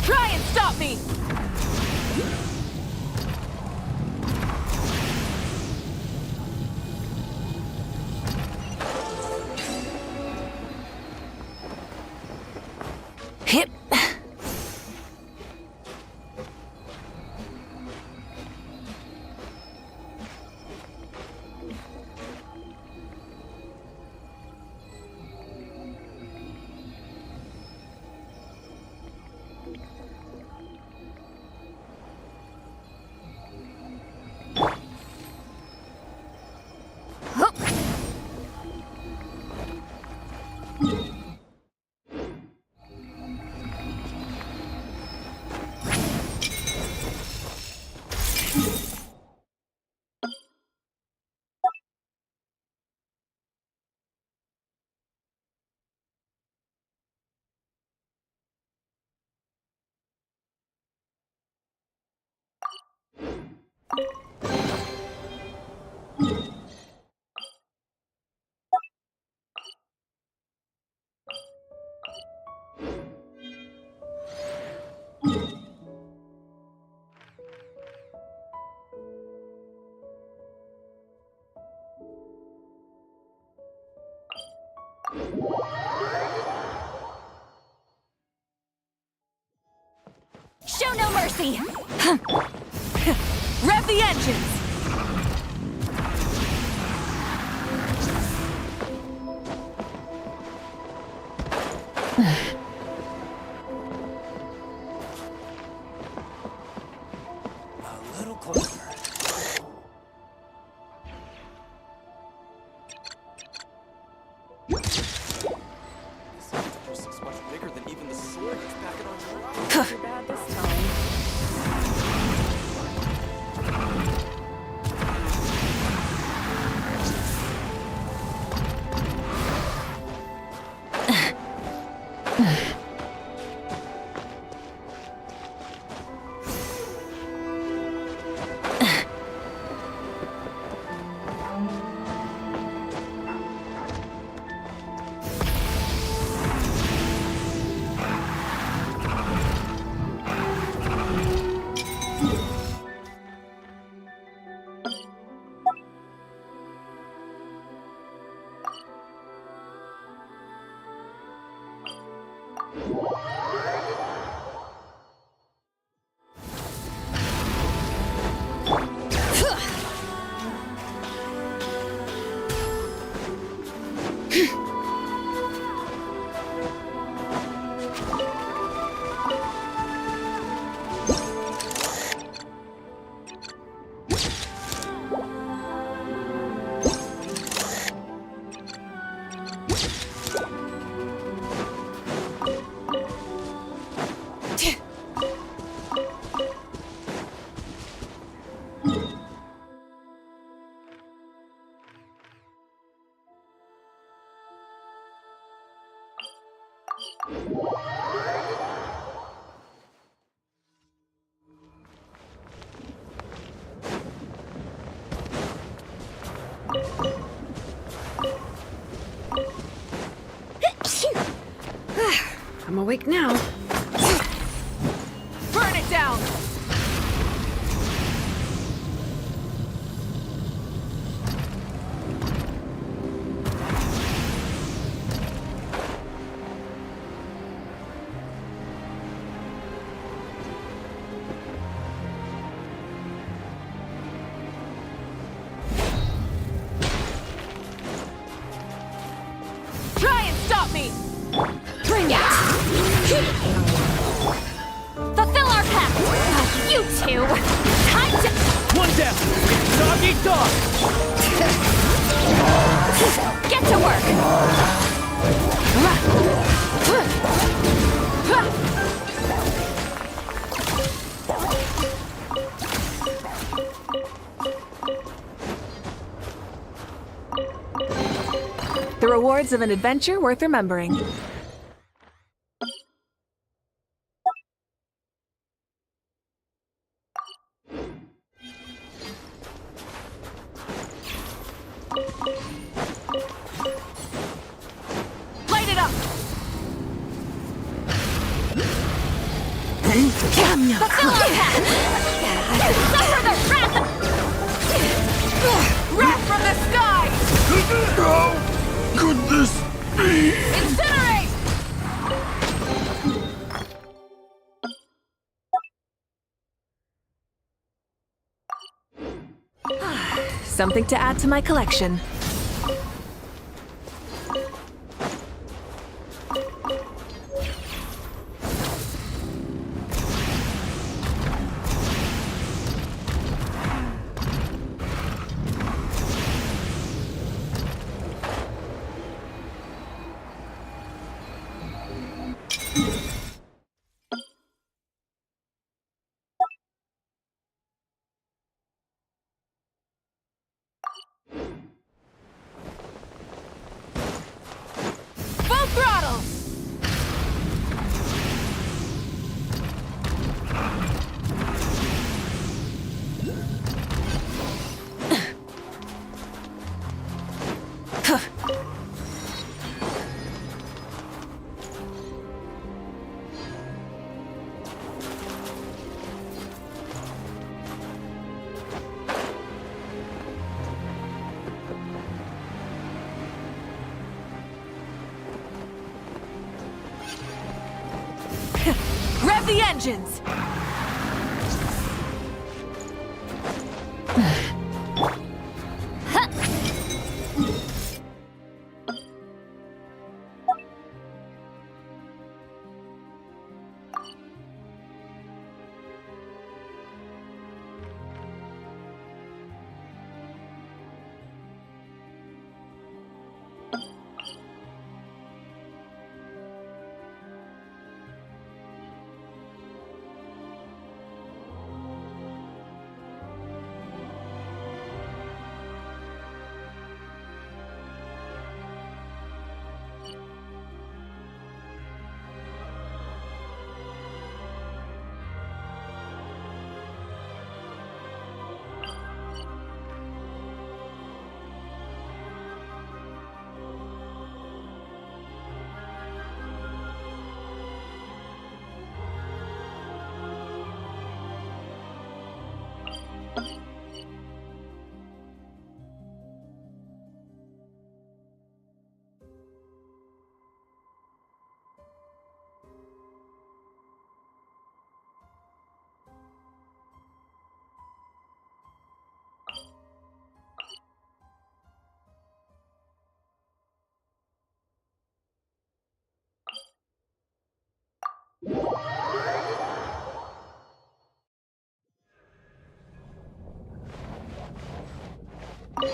Try and stop me! Hip. Show no mercy! Rev the engines! A little closer. This is much bigger than even the sword that's packing on your arm. Too bad this time. I'm awake now. Burn it down! Try and stop me! Bring it! Fulfill our pact! You two! Time to... One down! Dog eat dog! Get to work! The rewards of an adventure worth remembering. Light it up! fulfill our pact! Suffer the wrath of... Wrath from the sky! How could this be? Incinerate! Something to add to my collection. Full throttle! Rev the engines!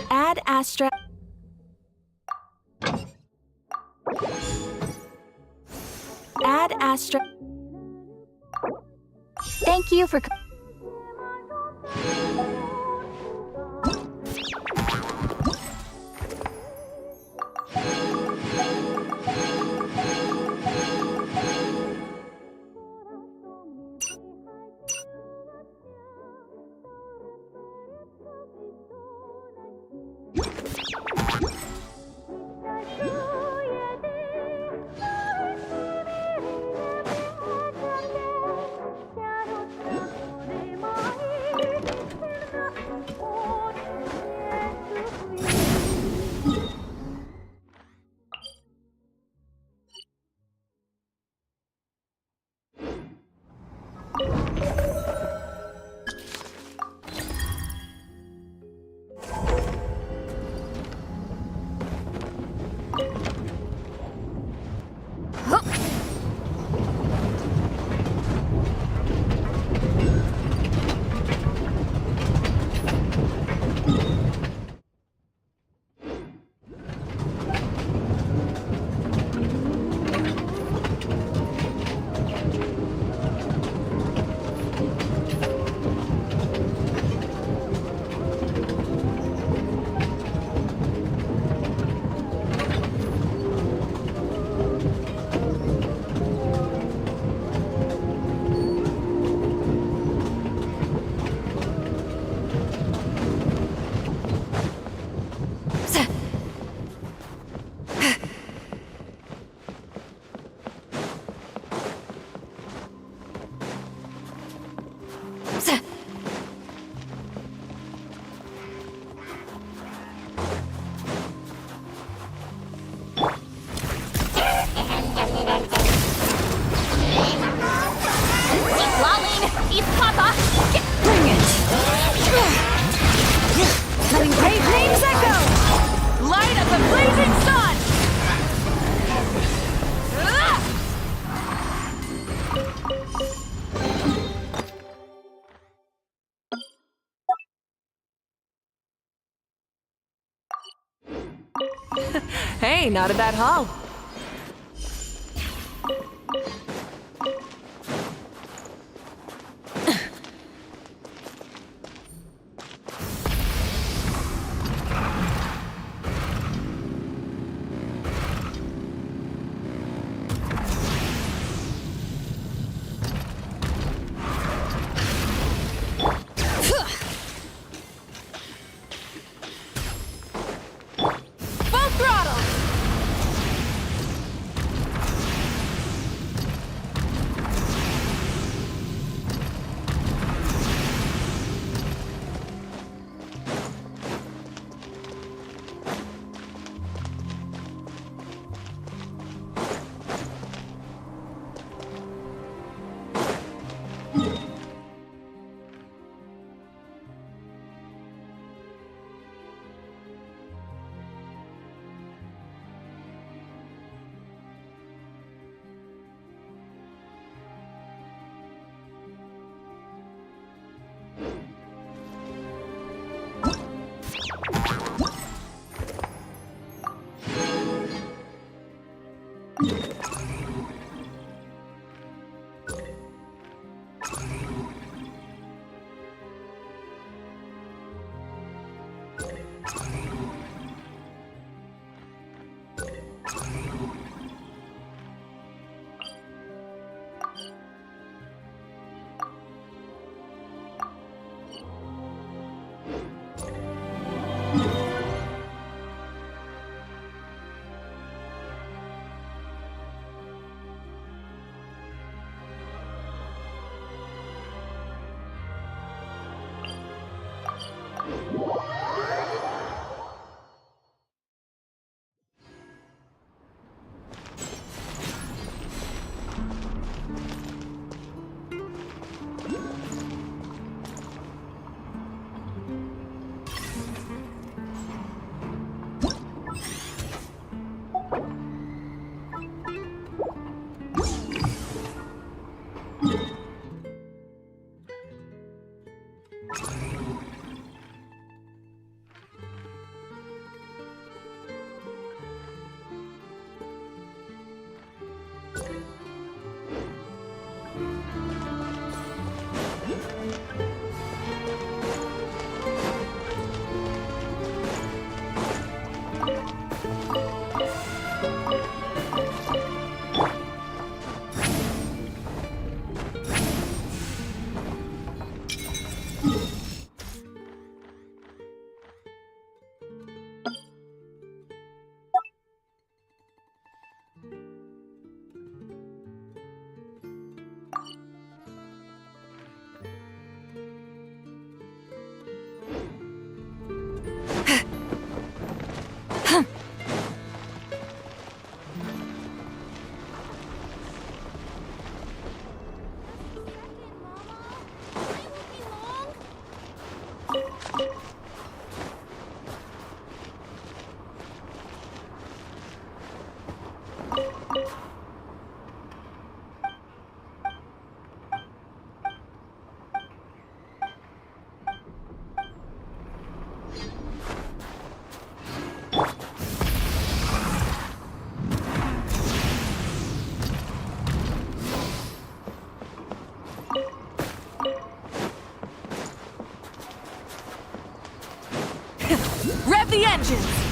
Add Astra. Add Astra. Thank you for. Hey, not a bad haul. Rev the engines!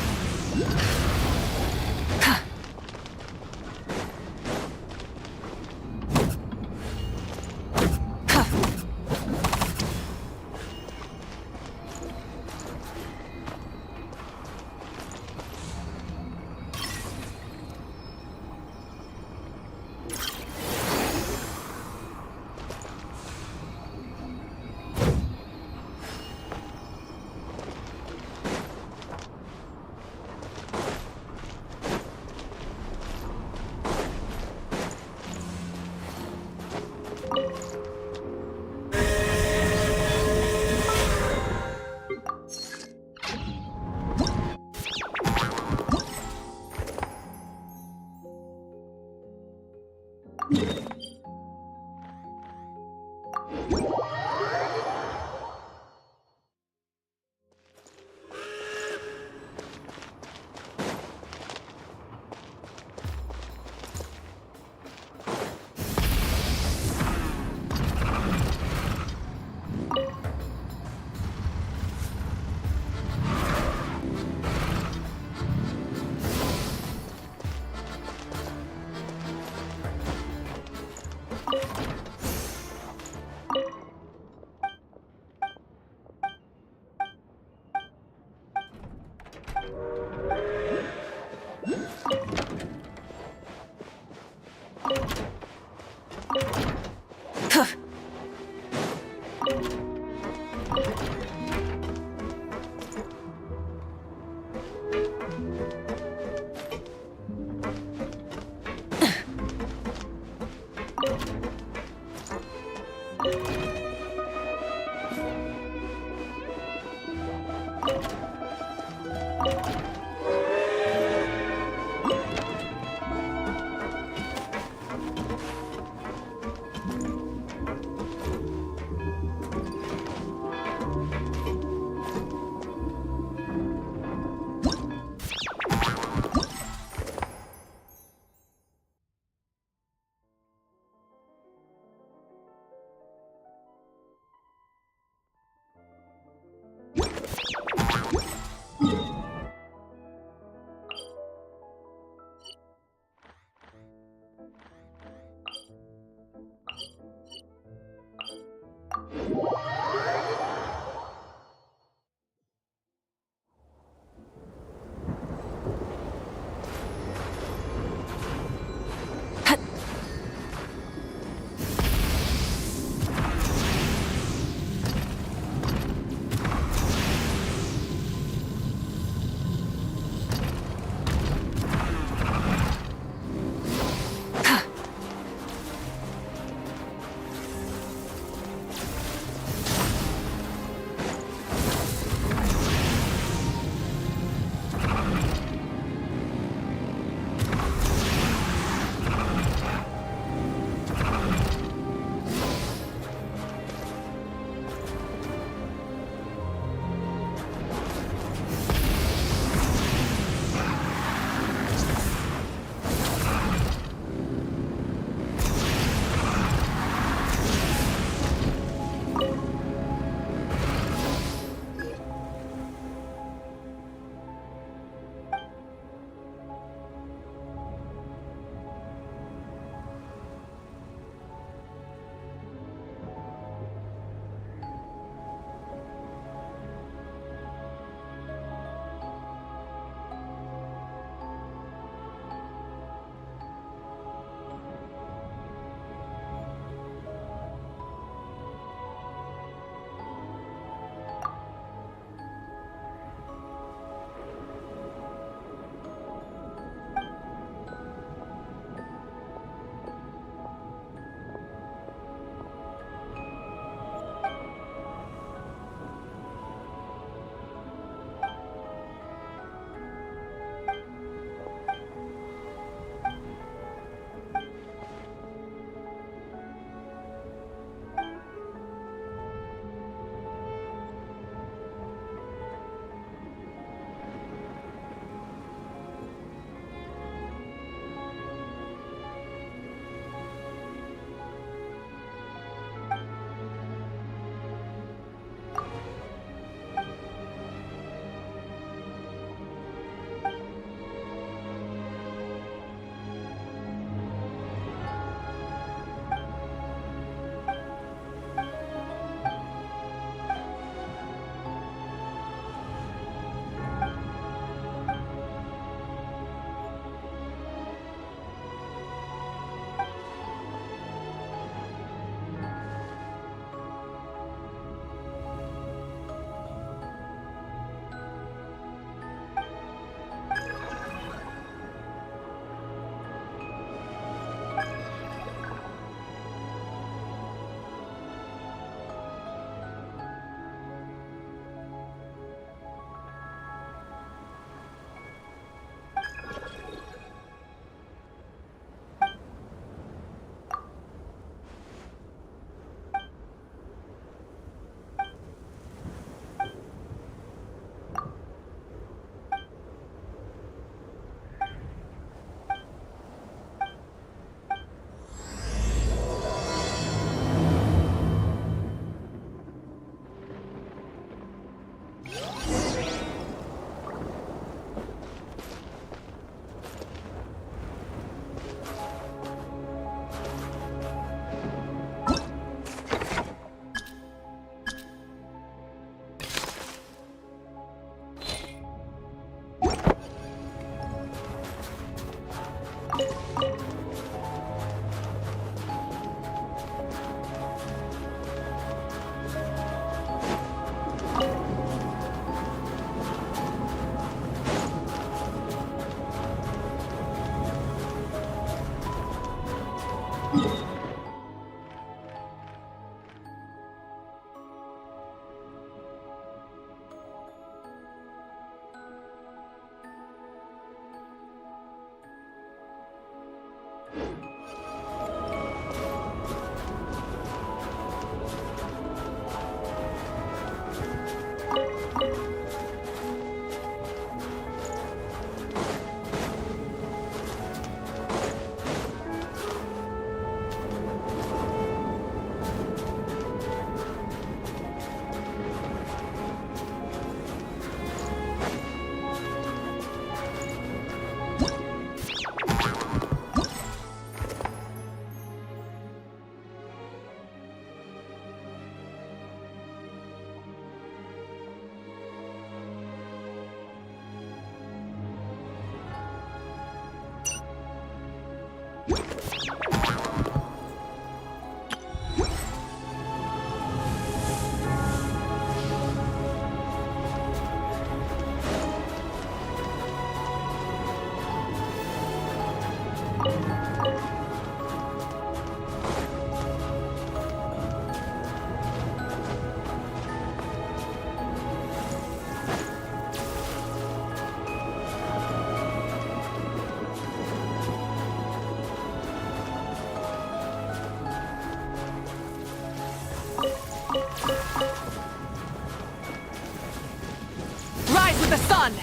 Rise with the sun!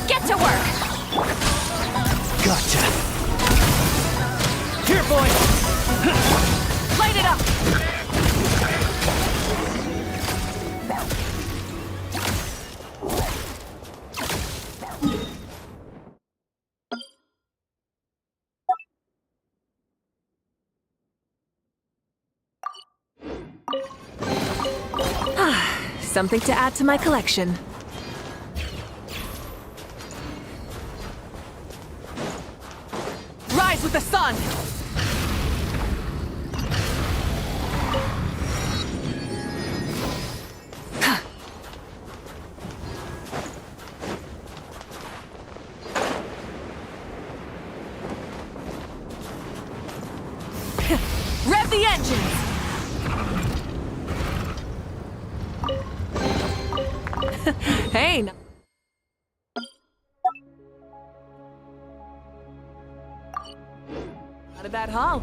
Get to work! Gotcha. Here, boy! Light it up! Something to add to my collection. Rise with the sun! Rev the engines! Hey! Not a bad haul.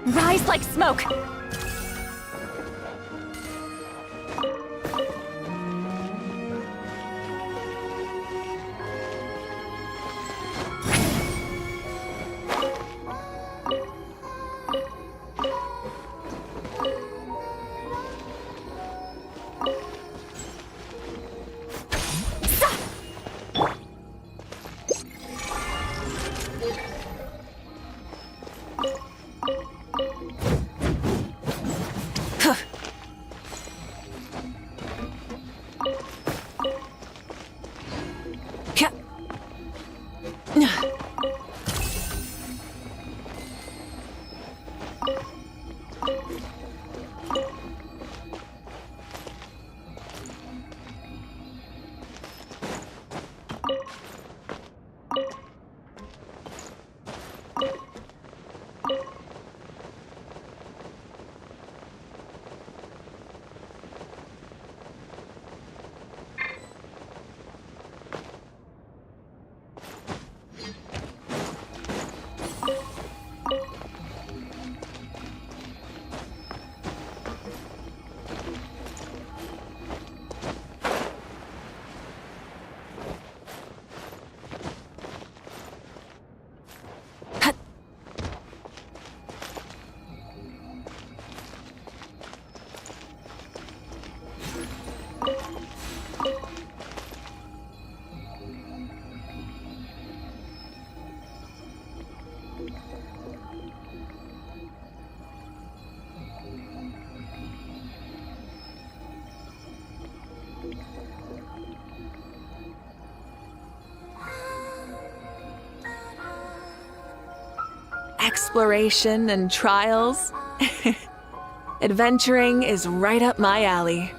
Rise like smoke! Exploration and trials. Adventuring is right up my alley.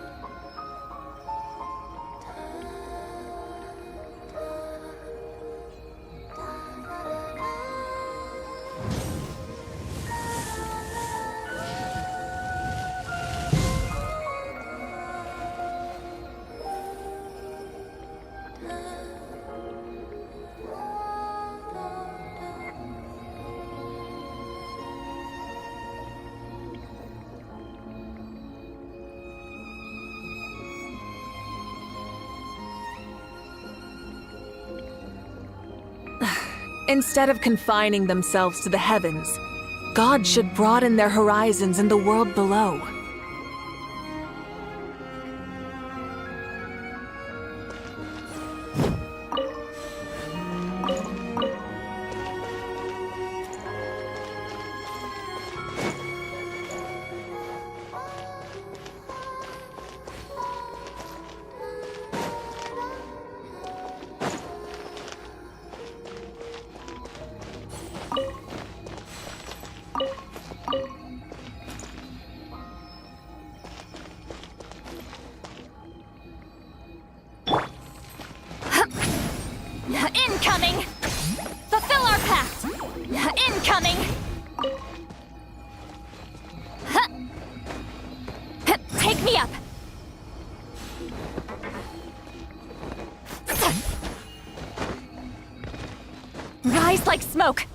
Instead of confining themselves to the heavens, God should broaden their horizons in the world below. Incoming! Fulfill our pact! Incoming! Take me up! Rise like smoke!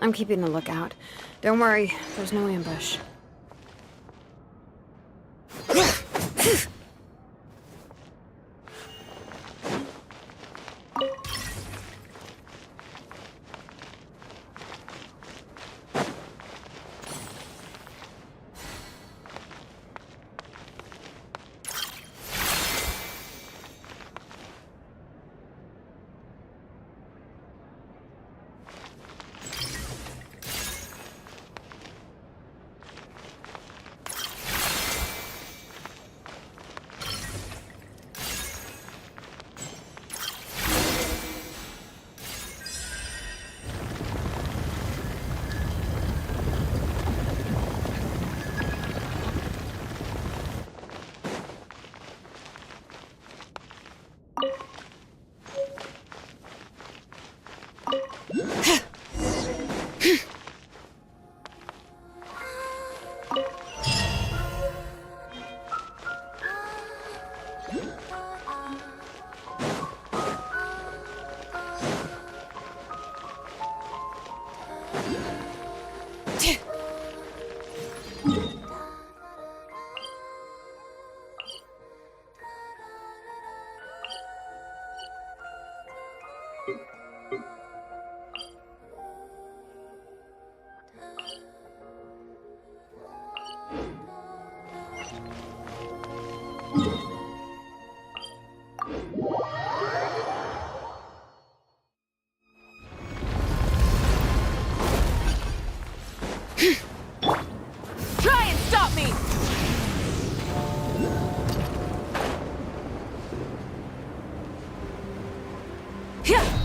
I'm keeping a lookout. Don't worry, there's no ambush. Try and stop me! Yeah!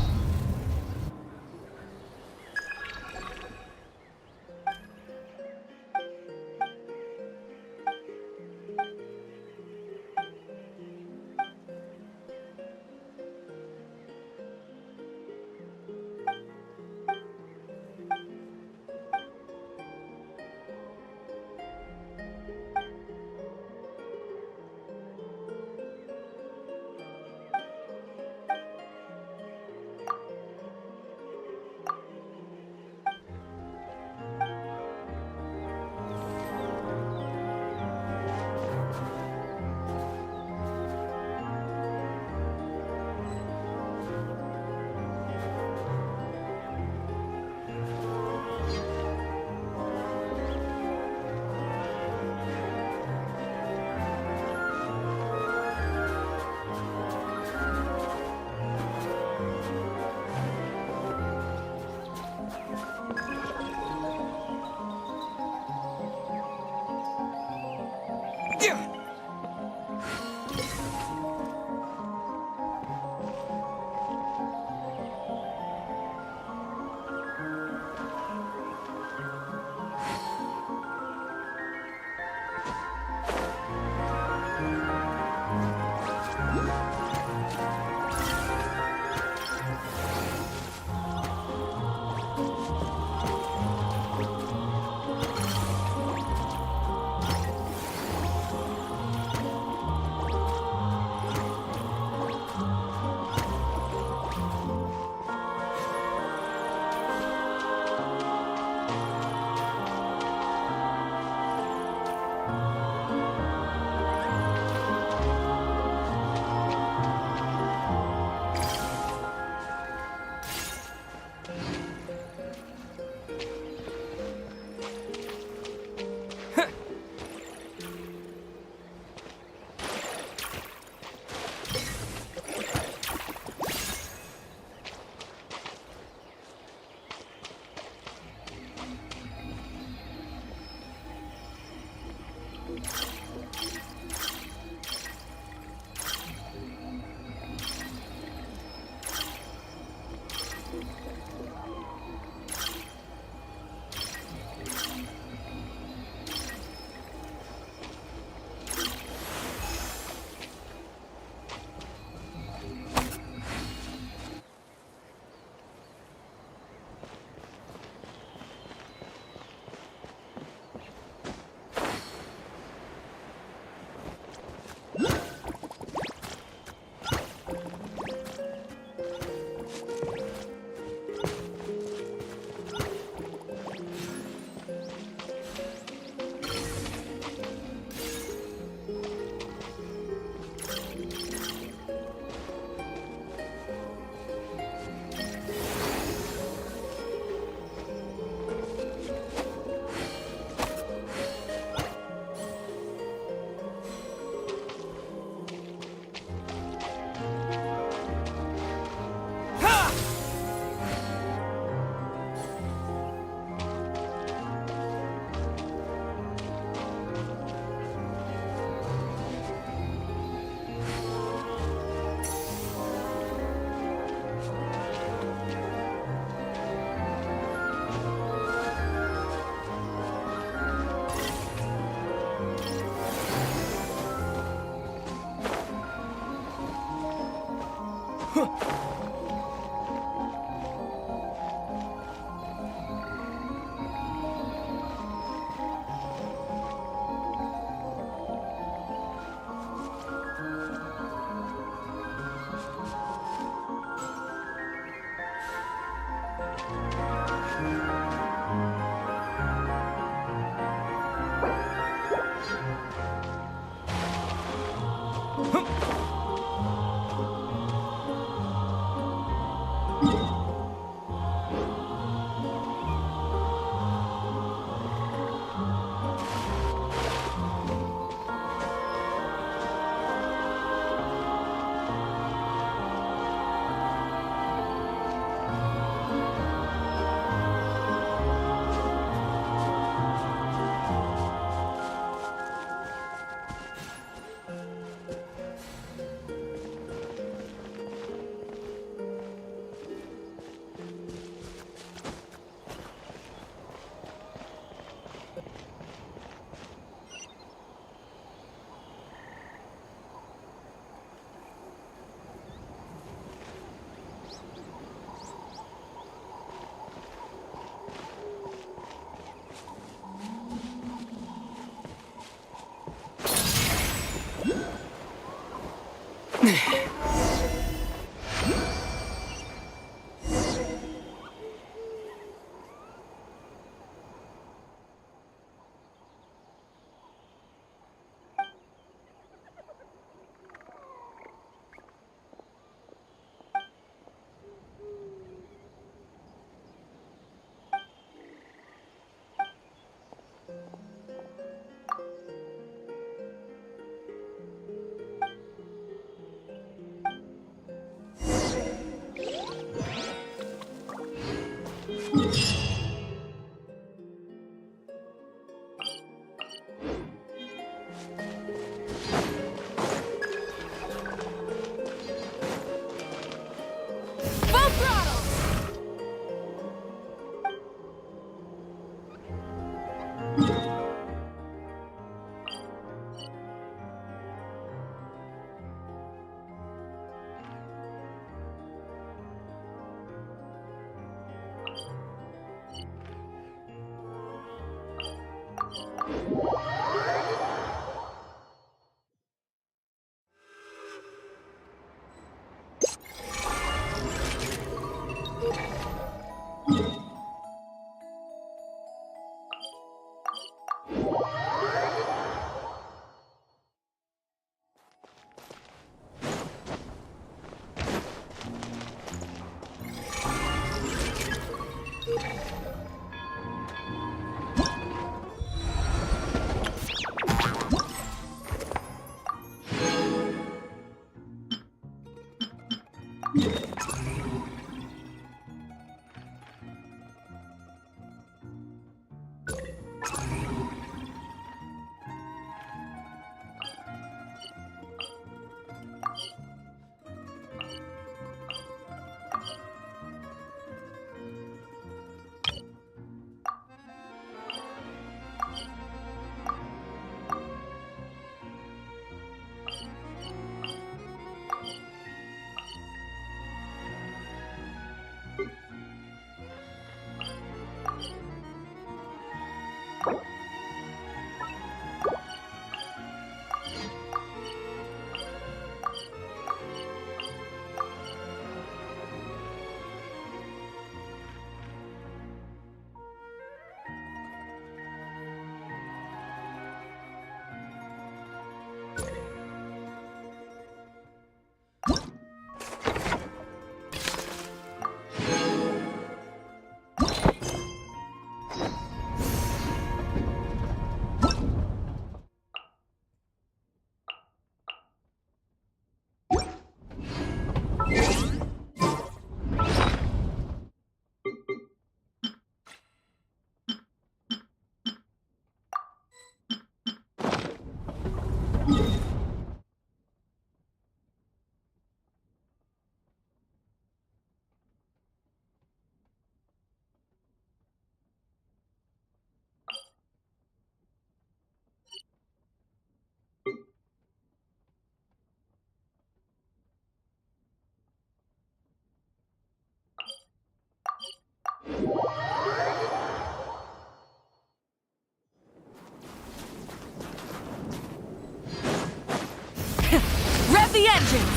Rev the engines!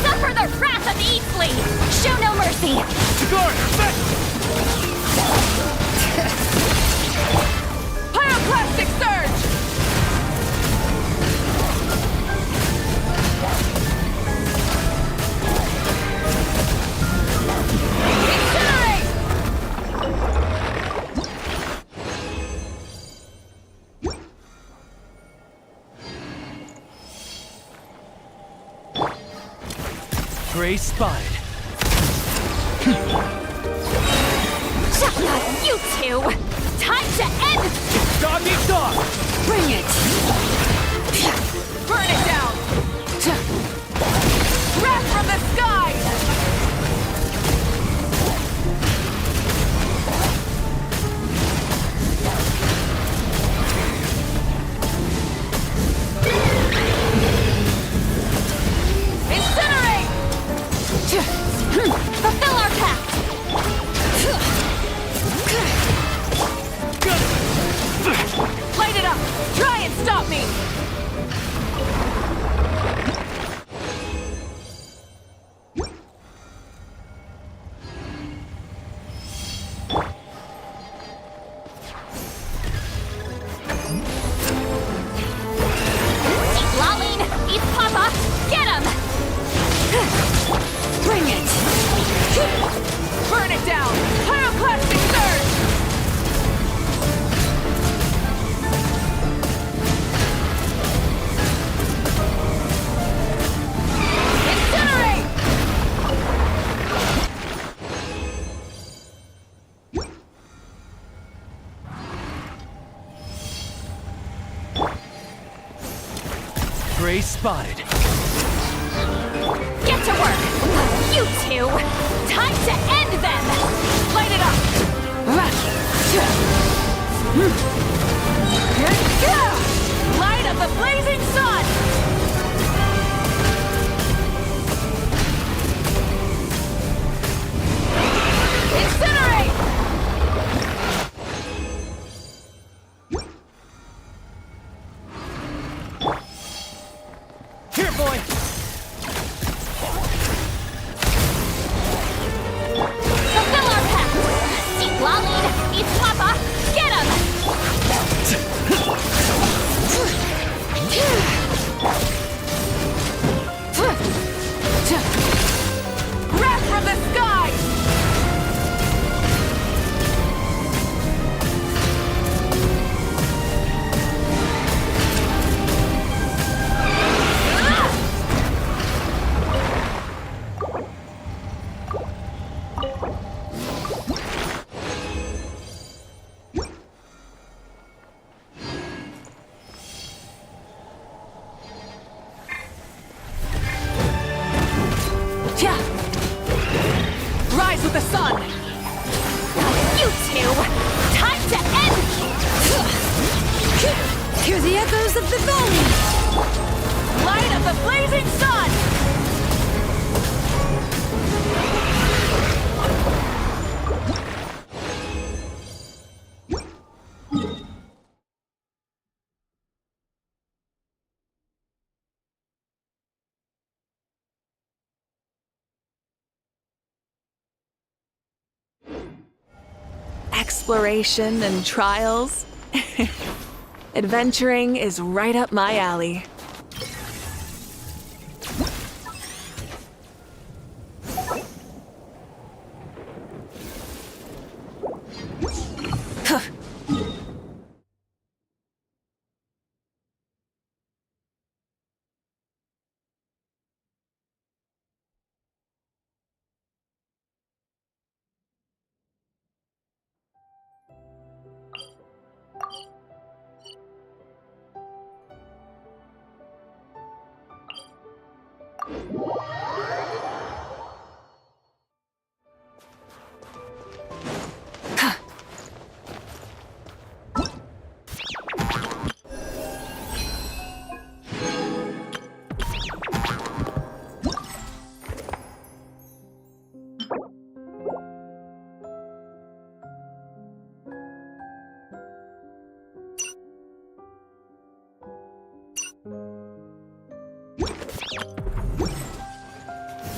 Suffer the wrath of Eastly! Show no mercy! Pyroclastic surge! Prey spotted. You two! Time to end! Dog eat dog! Bring it! Burn it down! Wrath from the sky! Incinerate! Fulfill our pact! Light it up! Try and stop! Eat Papa! Get him! Bring it! Burn it down! Pyroclastic surge! Incinerate! Prey spotted. Get to work! You two! Time to end them! Light it up! Light of the blazing sun! Incinerate! Here, boy! Fulfill our pact! Seek Lolly! Eat Papa! Get him! Wrath from the sky! Rise with the sun! You two! Time to end! Hear the echoes of the valley! Light of the blazing sun! Exploration and trials. Adventuring is right up my alley.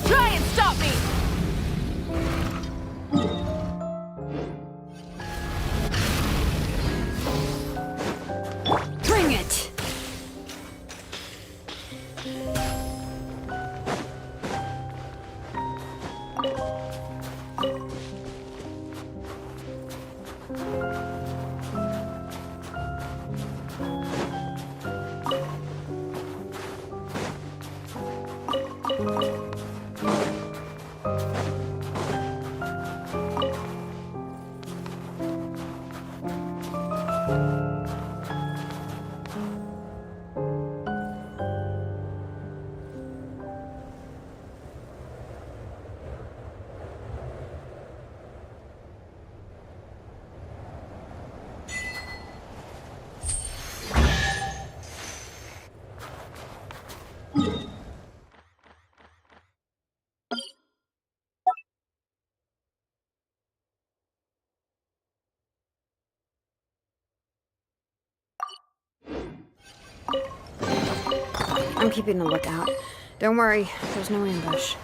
Try and stop me! Bring it! I'm keeping a lookout. Don't worry, there's no ambush.